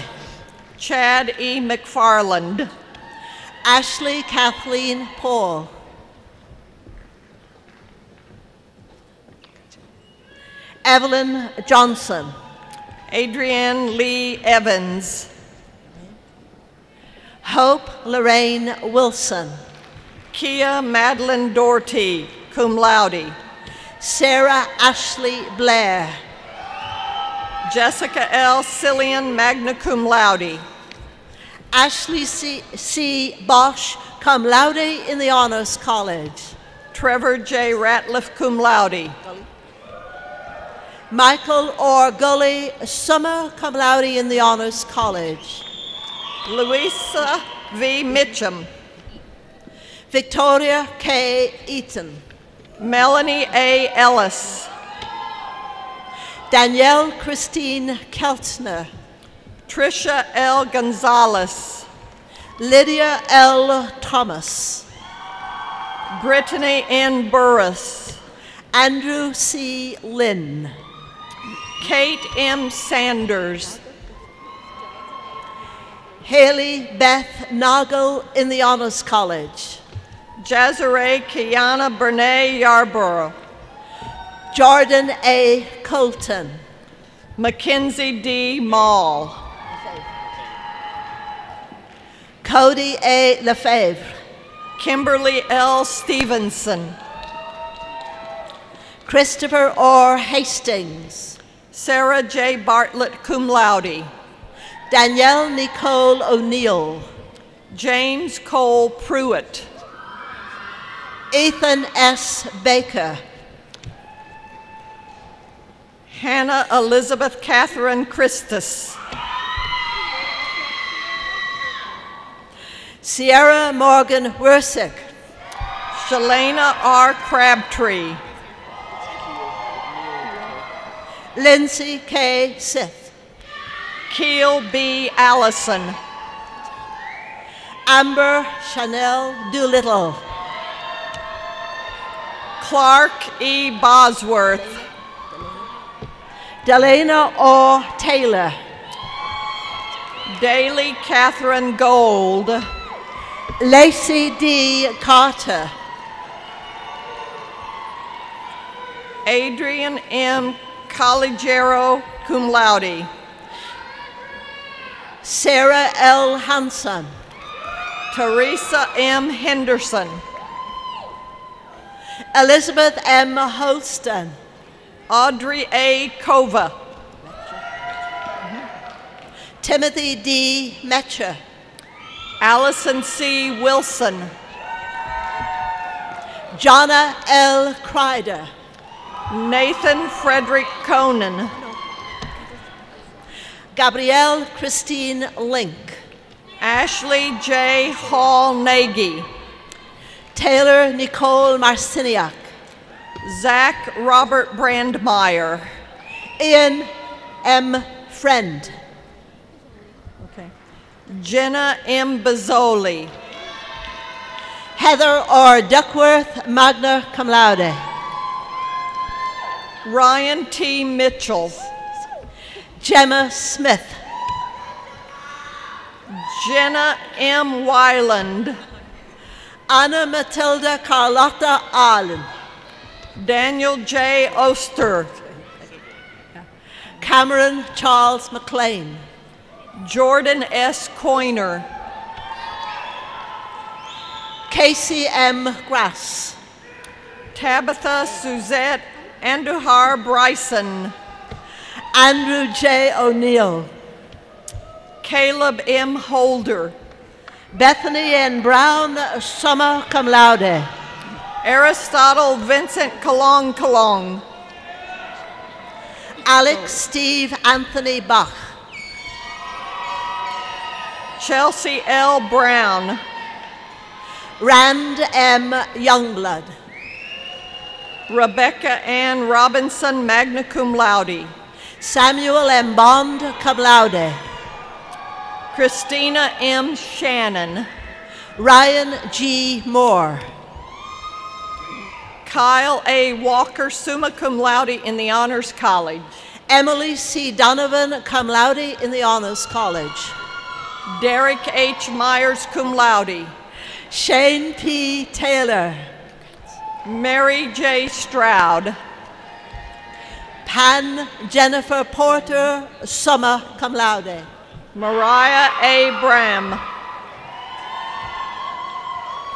Chad E. McFarland. Ashley Kathleen Paul. Evelyn Johnson. Adrienne Lee Evans. Hope Lorraine Wilson. Kia Madeline Doherty, cum laude. Sarah Ashley Blair. Jessica L. Cillian, magna cum laude. Ashley C. Bosch, cum laude in the Honors College. Trevor J. Ratliff, cum laude. Michael R. Gully, summa cum laude in the Honors College. Louisa V. Mitchum. Victoria K. Eaton. Melanie A. Ellis. Danielle Christine Keltner. Tricia L. Gonzalez. Lydia L. Thomas. Brittany N. Burris. Andrew C. Lynn. Kate M. Sanders. Haley Beth Noggle in the Honors College. Jazare Kiana Bernay Yarborough. Jordan A. Colton. Mackenzie D. Mall. Cody A. Lefebvre. Kimberly L. Stevenson. Christopher R. Hastings. Sarah J. Bartlett, cum laude. Danielle Nicole O'Neill. James Cole Pruitt. Ethan S. Baker. Hannah Elizabeth Catherine Christus. Sierra Morgan Wersick. Shalana R. Crabtree. Lindsay K. Sith. Keel B. Allison. Amber Chanel Doolittle. Clark E. Bosworth. Delana O. Taylor. Daly Catherine Gold. Lacey D. Carter. Adrian M. Collegiero, cum laude. Sarah L. Hanson. Teresa M. Henderson. Elizabeth M. Holston. Audrey A. Kova. Timothy D. Metcher. Allison C. Wilson. Jonna L. Kreider. Nathan Frederick Conan. Gabrielle Christine Link. Ashley J. Hall Nagy. Taylor Nicole Marciniak. Zach Robert Brandmeier. Ian M. Friend. Okay. Jenna M. Bazzoli. Heather R. Duckworth, magna cum laude. Ryan T. Mitchell. Gemma Smith. Jenna M. Weiland. Anna Matilda Carlotta Allen. Daniel J. Oster. Cameron Charles McLean. Jordan S. Coiner. Casey M. Grass. Tabitha Suzette Andujar Bryson. Andrew J. O'Neill. Caleb M. Holder. Bethany N. Brown, summa cum laude. Aristotle Vincent Kalong Kalong. Alex Steve Anthony Bach. Chelsea L. Brown. Rand M. Youngblood. Rebecca Ann Robinson, magna cum laude. Samuel M. Bond, cum laude. Christina M. Shannon. Ryan G. Moore. Kyle A. Walker, summa cum laude in the Honors College. Emily C. Donovan, cum laude in the Honors College. Derek H. Myers, cum laude. Shane P. Taylor. Mary J. Stroud. Pan Jennifer Porter, summa cum laude. Mariah A. Bram.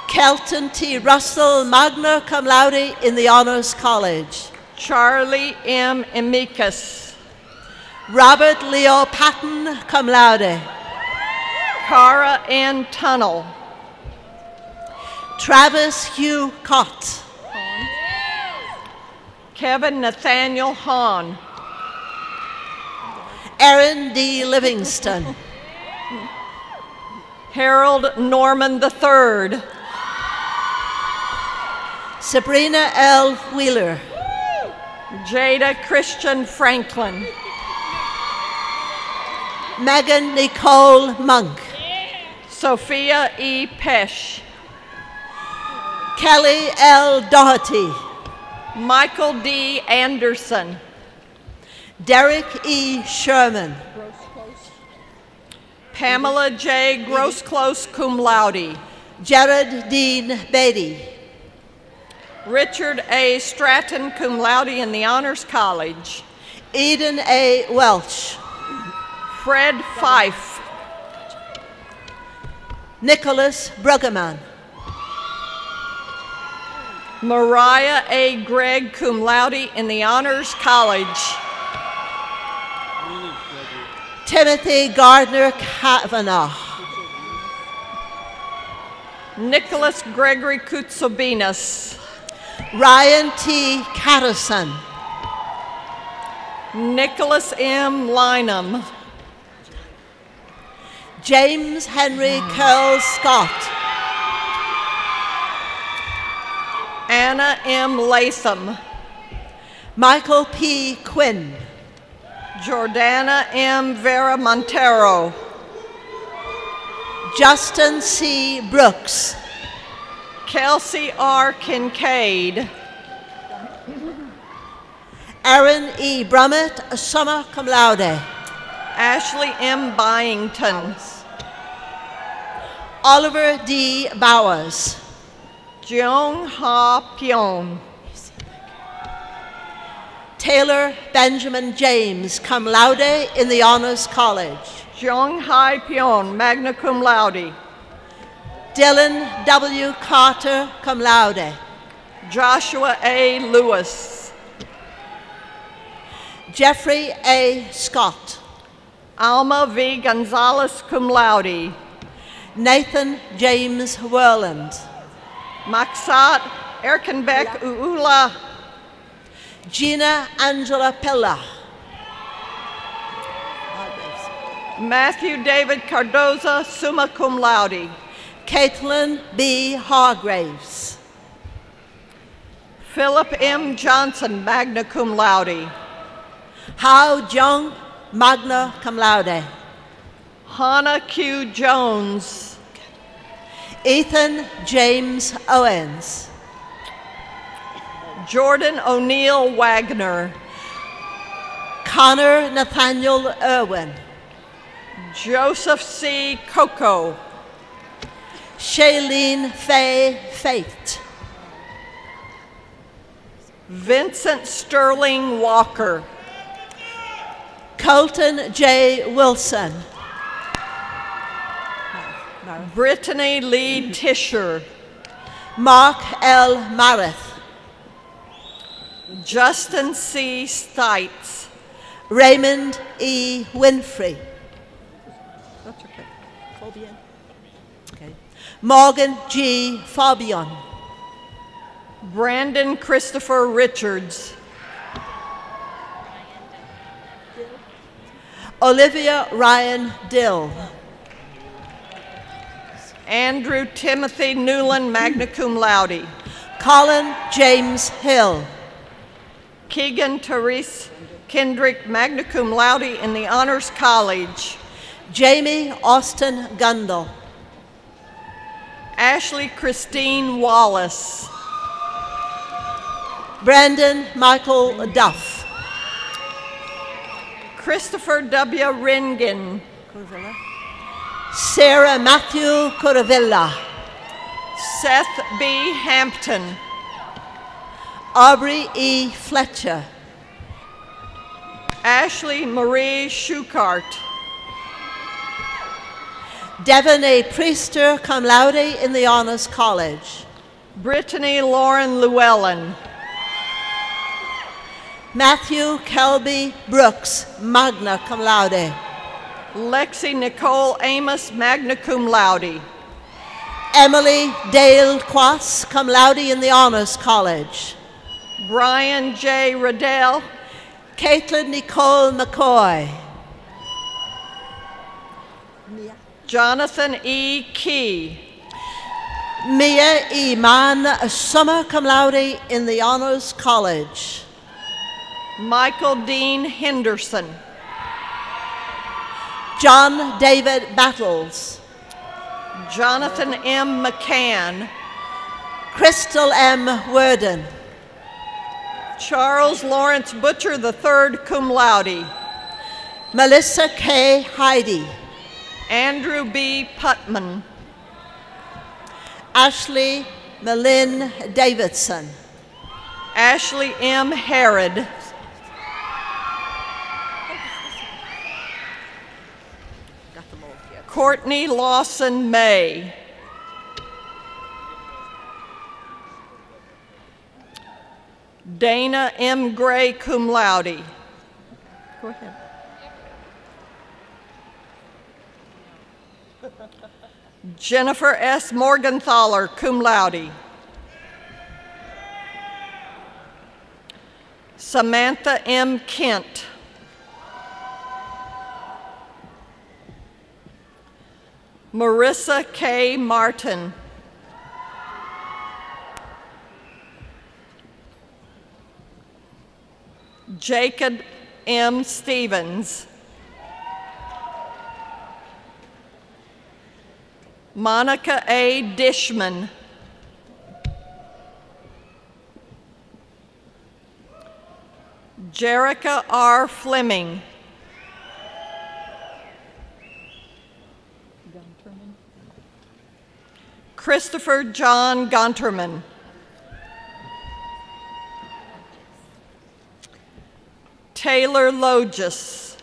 Kelton T. Russell, magna cum laude in the Honors College. Charlie M. Amicus. Robert Leo Patton, cum laude. Cara N. Tunnel. Travis Hugh Cott. Kevin Nathaniel Hahn. Aaron D. Livingston. Harold Norman III. Sabrina L. Wheeler. Jada Christian Franklin. Megan Nicole Monk. Sophia E. Pesh. Kelly L. Doherty. Michael D. Anderson. Derek E. Sherman. Pamela J. Grossclose, cum laude. Jared Dean Beatty. Richard A. Stratton, cum laude in the Honors College. Eden A. Welch. Fred Fife. Nicholas Bruggeman. Mariah A. Gregg, cum laude in the Honors College. Timothy Gardner Kavanaugh. Nicholas Gregory Koutsobinas. Ryan T. Catterson. Nicholas M. Lynham. James Henry Curl Scott. Anna M. Latham. Michael P. Quinn. Jordana M. Vera Montero. Justin C. Brooks. Kelsey R. Kincaid. Aaron E. Brummett, summa cum laude. Ashley M. Byington. Oliver D. Bowers. Jeong Ha Pyong. Taylor Benjamin James, cum laude in the Honors College. Jeong Hai Pyong, magna cum laude. Dylan W. Carter, cum laude. Joshua A. Lewis. Jeffrey A. Scott. Alma V. Gonzalez, cum laude. Nathan James Werland. Maksat Erkenbeck Uula. Gina Angela Pilla. Matthew David Cardoza, summa cum laude. Caitlin B. Hargraves. Philip M. Johnson, magna cum laude. Hao Jung, magna cum laude. Hannah Q. Jones. Ethan James Owens. Jordan O'Neill Wagner. Connor Nathaniel Irwin. Joseph C. Coco. Shailene Faye Fate. Vincent Sterling Walker. Colton J. Wilson. Brittany Lee Tisher. Mark L. Marith. Justin C. Stites. Raymond E. Winfrey. That's okay. Fabian. Okay. Morgan G. Fabian. Brandon Christopher Richards. Olivia Ryan Dill. Andrew Timothy Newland, magna cum laude. Colin James Hill. Keegan Therese Kendrick, magna cum laude in the Honors College. Jamie Austin Gundel. Ashley Christine Wallace. Brandon Michael Duff. Christopher W. Ringen. Sarah Matthew Coravilla. Seth B. Hampton. Aubrey E. Fletcher. Ashley Marie Schukart. Devon A. Priester, cum laude in the Honors College. Brittany Lauren Llewellyn. Matthew Kelby Brooks, magna cum laude. Lexi Nicole Amos, magna cum laude. Emily Dale Quass, cum laude in the Honors College. Brian J. Riddell. Caitlin Nicole McCoy. Jonathan E. Key. Mia E. Mann, summa cum laude in the Honors College. Michael Dean Henderson. John David Battles. Jonathan M. McCann. Crystal M. Worden. Charles Lawrence Butcher III, cum laude. Melissa K. Heidi. Andrew B. Putman. Ashley Malin Davidson. Ashley M. Herod. Courtney Lawson May. Dana M. Gray, cum laude. Go ahead. Jennifer S. Morgenthaler, cum laude. Samantha M. Kent. Marissa K. Martin. Jacob M. Stevens. Monica A. Dishman. Jerica R. Fleming. Christopher John Gunterman. Taylor Logis.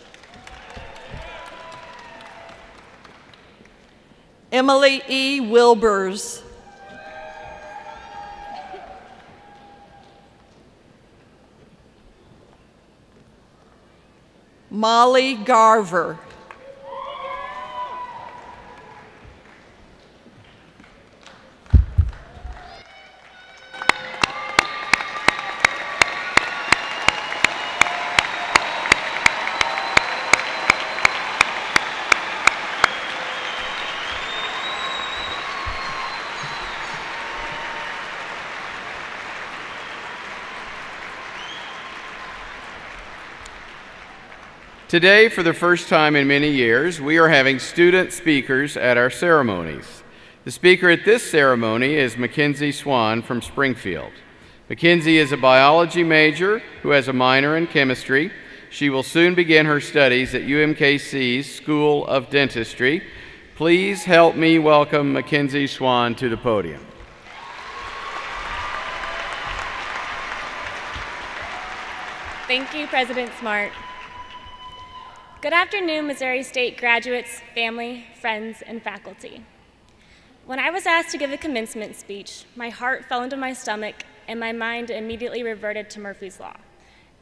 Emily E. Wilbers. Molly Garver. Today, for the first time in many years, we are having student speakers at our ceremonies. The speaker at this ceremony is Mackenzie Swan from Springfield. Mackenzie is a biology major who has a minor in chemistry. She will soon begin her studies at UMKC's School of Dentistry. Please help me welcome Mackenzie Swan to the podium. Thank you, President Smart. Good afternoon, Missouri State graduates, family, friends, and faculty. When I was asked to give a commencement speech, my heart fell into my stomach and my mind immediately reverted to Murphy's Law.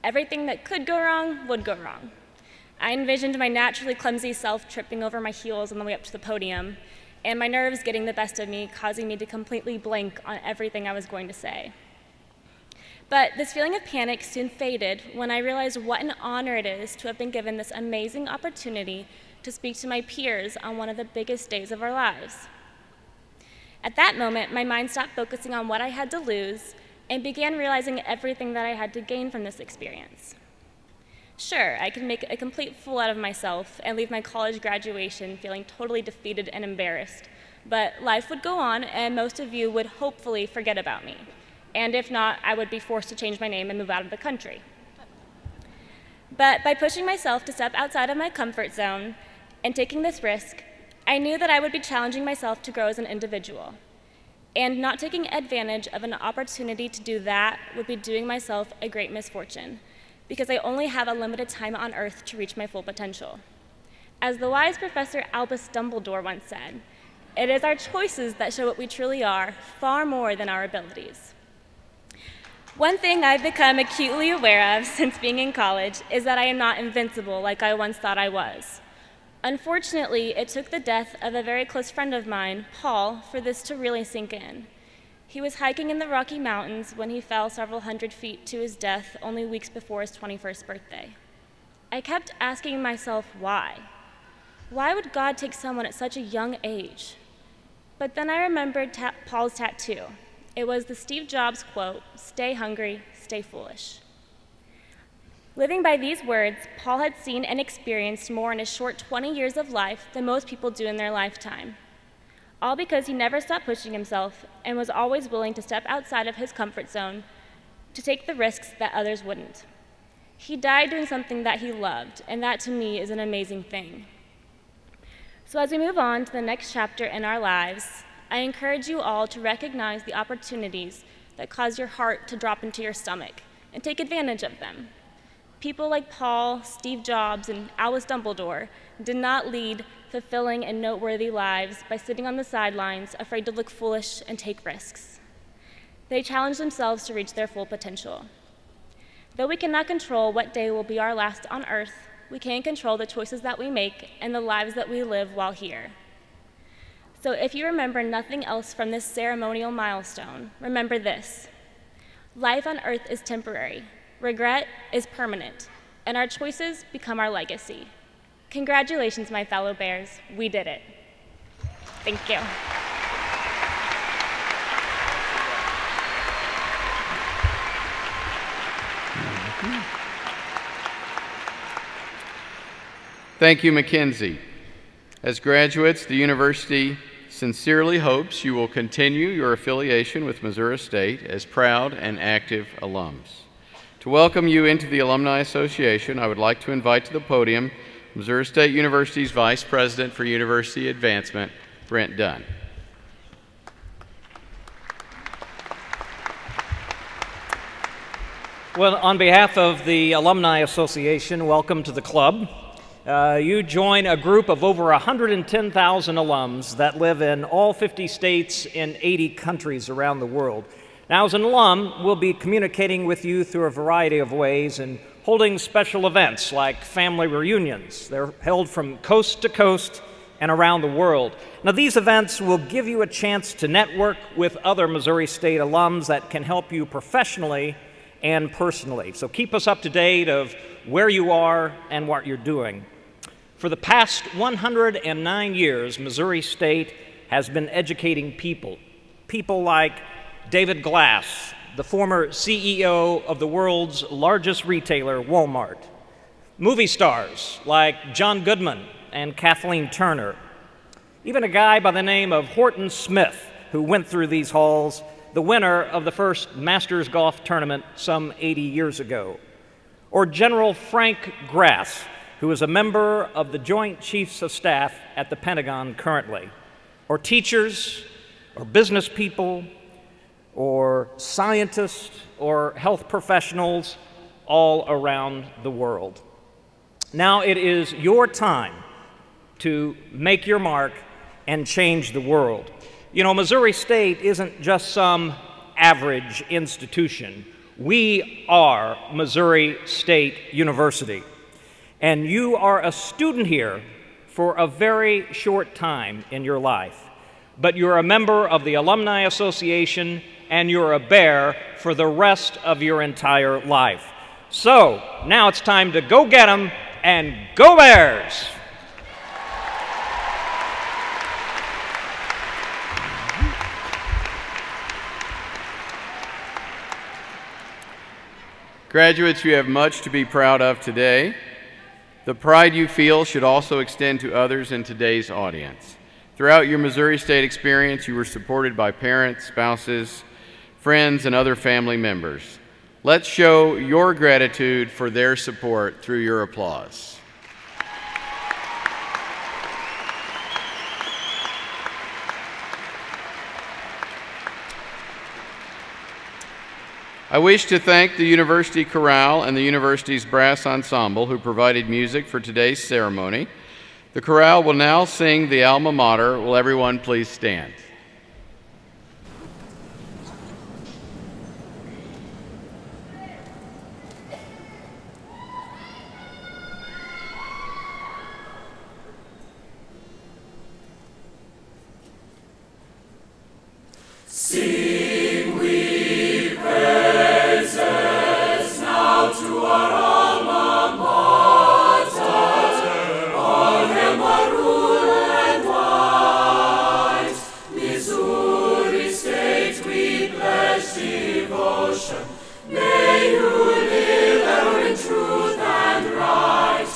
Everything that could go wrong would go wrong. I envisioned my naturally clumsy self tripping over my heels on the way up to the podium, and my nerves getting the best of me, causing me to completely blank on everything I was going to say. But this feeling of panic soon faded when I realized what an honor it is to have been given this amazing opportunity to speak to my peers on one of the biggest days of our lives. At that moment, my mind stopped focusing on what I had to lose and began realizing everything that I had to gain from this experience. Sure, I could make a complete fool out of myself and leave my college graduation feeling totally defeated and embarrassed, But life would go on, and most of you would hopefully forget about me. And if not, I would be forced to change my name and move out of the country. But by pushing myself to step outside of my comfort zone and taking this risk, I knew that I would be challenging myself to grow as an individual. And not taking advantage of an opportunity to do that would be doing myself a great misfortune, because I only have a limited time on earth to reach my full potential. As the wise Professor Albus Dumbledore once said, it is our choices that show what we truly are, far more than our abilities. One thing I've become acutely aware of since being in college is that I am not invincible like I once thought I was. Unfortunately, it took the death of a very close friend of mine, Paul, for this to really sink in. He was hiking in the Rocky Mountains when he fell several hundred feet to his death only weeks before his 21st birthday. I kept asking myself why. Why would God take someone at such a young age? But then I remembered Paul's tattoo. It was the Steve Jobs quote, "Stay hungry, stay foolish." Living by these words, Paul had seen and experienced more in his short 20 years of life than most people do in their lifetime. All because he never stopped pushing himself and was always willing to step outside of his comfort zone to take the risks that others wouldn't. He died doing something that he loved, and that to me is an amazing thing. So as we move on to the next chapter in our lives, I encourage you all to recognize the opportunities that cause your heart to drop into your stomach and take advantage of them. People like Paul, Steve Jobs, and Albus Dumbledore did not lead fulfilling and noteworthy lives by sitting on the sidelines, afraid to look foolish and take risks. They challenged themselves to reach their full potential. Though we cannot control what day will be our last on earth, we can control the choices that we make and the lives that we live while here. So if you remember nothing else from this ceremonial milestone, remember this: life on earth is temporary, regret is permanent, and our choices become our legacy. Congratulations, my fellow Bears, we did it. Thank you. Thank you, Mackenzie. As graduates, the university sincerely hopes you will continue your affiliation with Missouri State as proud and active alums. To welcome you into the Alumni Association, I would like to invite to the podium Missouri State University's Vice President for University Advancement, Brent Dunn. Well, on behalf of the Alumni Association, welcome to the club. You join a group of over 110,000 alums that live in all 50 states in 80 countries around the world. Now, as an alum, we'll be communicating with you through a variety of ways and holding special events like family reunions. They're held from coast to coast and around the world. Now, these events will give you a chance to network with other Missouri State alums that can help you professionally and personally. So keep us up to date of where you are and what you're doing. For the past 109 years, Missouri State has been educating people like David Glass, the former CEO of the world's largest retailer, Walmart, movie stars like John Goodman and Kathleen Turner, even a guy by the name of Horton Smith, who went through these halls, the winner of the first Masters golf tournament some 80 years ago, or General Frank Grass, who is a member of the Joint Chiefs of Staff at the Pentagon currently, or teachers, or business people, or scientists, or health professionals all around the world. Now it is your time to make your mark and change the world. You know, Missouri State isn't just some average institution. We are Missouri State University. And you are a student here for a very short time in your life. But you're a member of the Alumni Association, and you're a Bear for the rest of your entire life. So, now it's time to go get 'em and go Bears! Graduates, you have much to be proud of today. The pride you feel should also extend to others in today's audience. Throughout your Missouri State experience, you were supported by parents, spouses, friends, and other family members. Let's show your gratitude for their support through your applause. I wish to thank the University Chorale and the University's Brass Ensemble who provided music for today's ceremony. The chorale will now sing the alma mater. Will everyone please stand? Sing we praises now to our alma mater, all hail maroon and white. Missouri State, we pledge devotion. May you live ever in truth and right.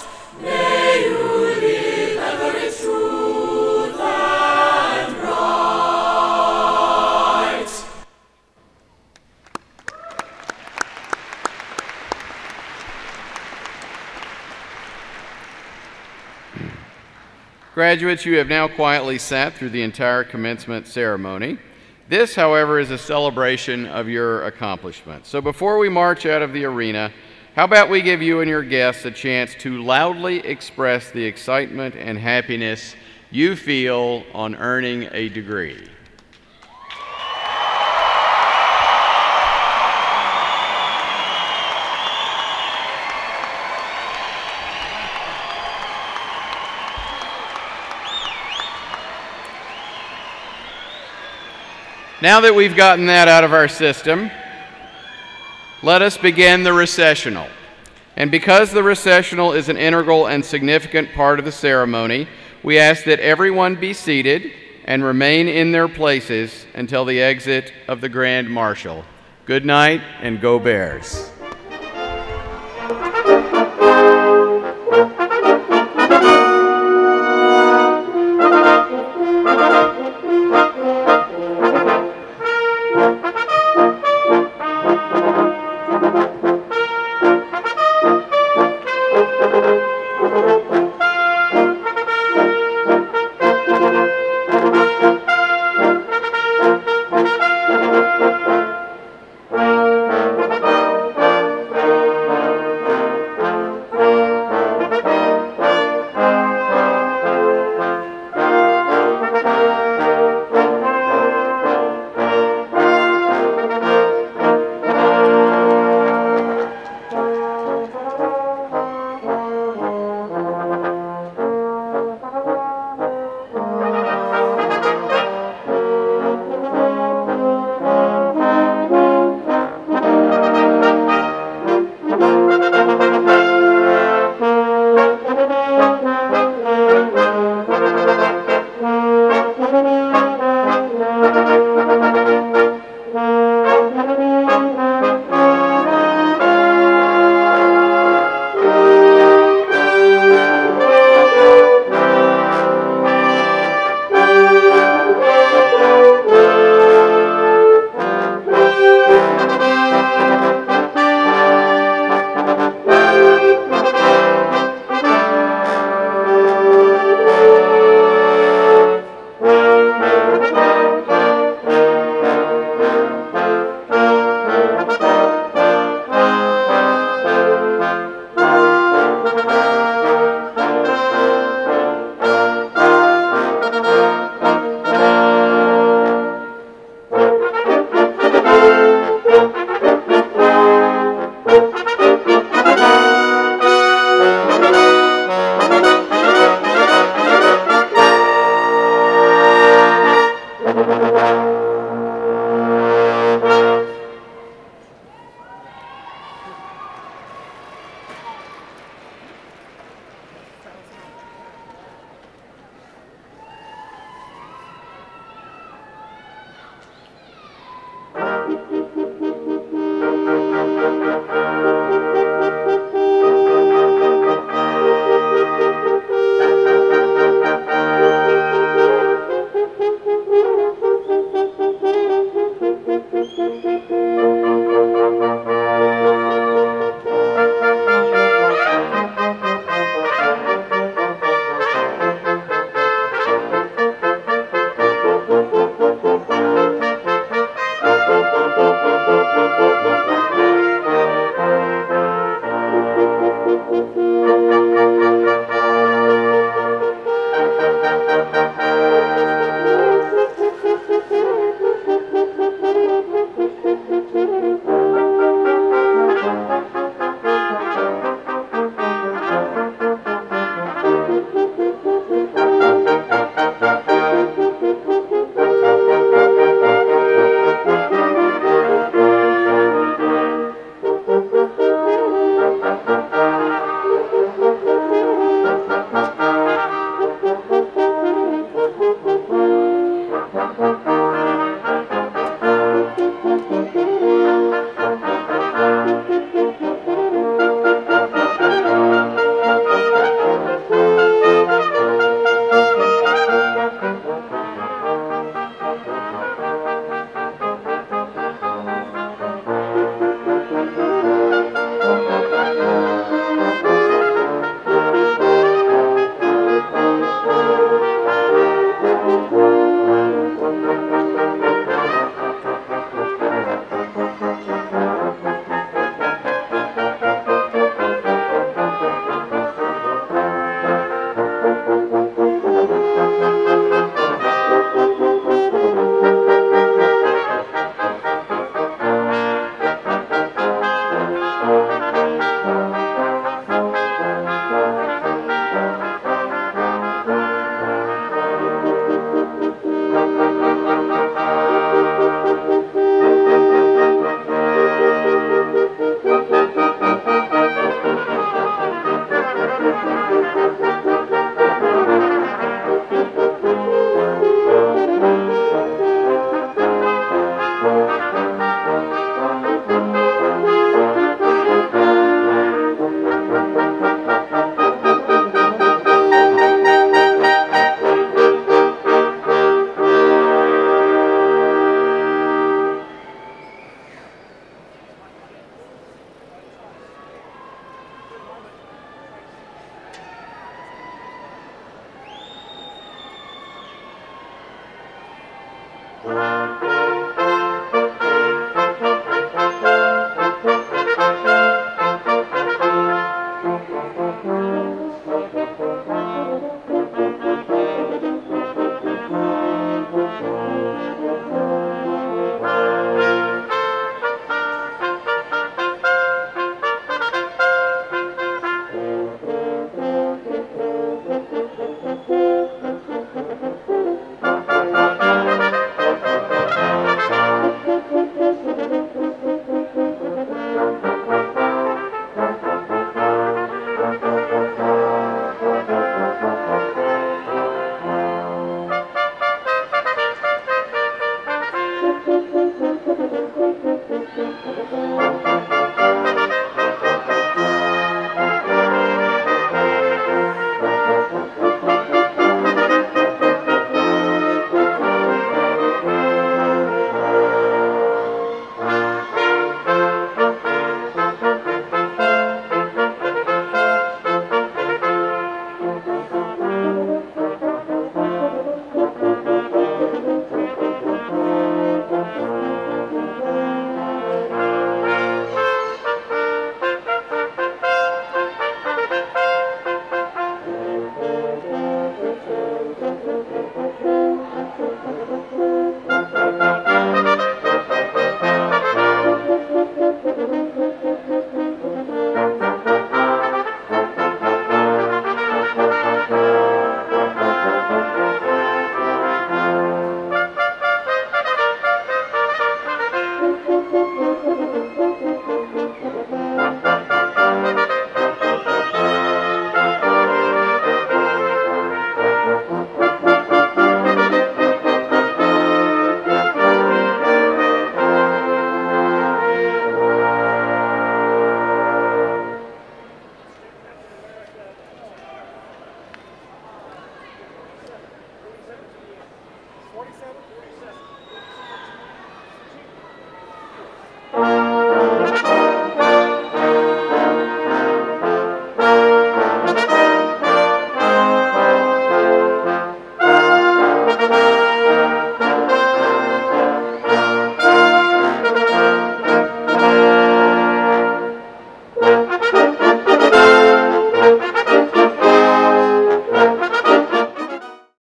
May you live ever in truth and right. Graduates, you have now quietly sat through the entire commencement ceremony. This, however, is a celebration of your accomplishments. So before we march out of the arena, how about we give you and your guests a chance to loudly express the excitement and happiness you feel on earning a degree. Now that we've gotten that out of our system, let us begin the recessional. And because the recessional is an integral and significant part of the ceremony, we ask that everyone be seated and remain in their places until the exit of the Grand Marshal. Good night and go Bears.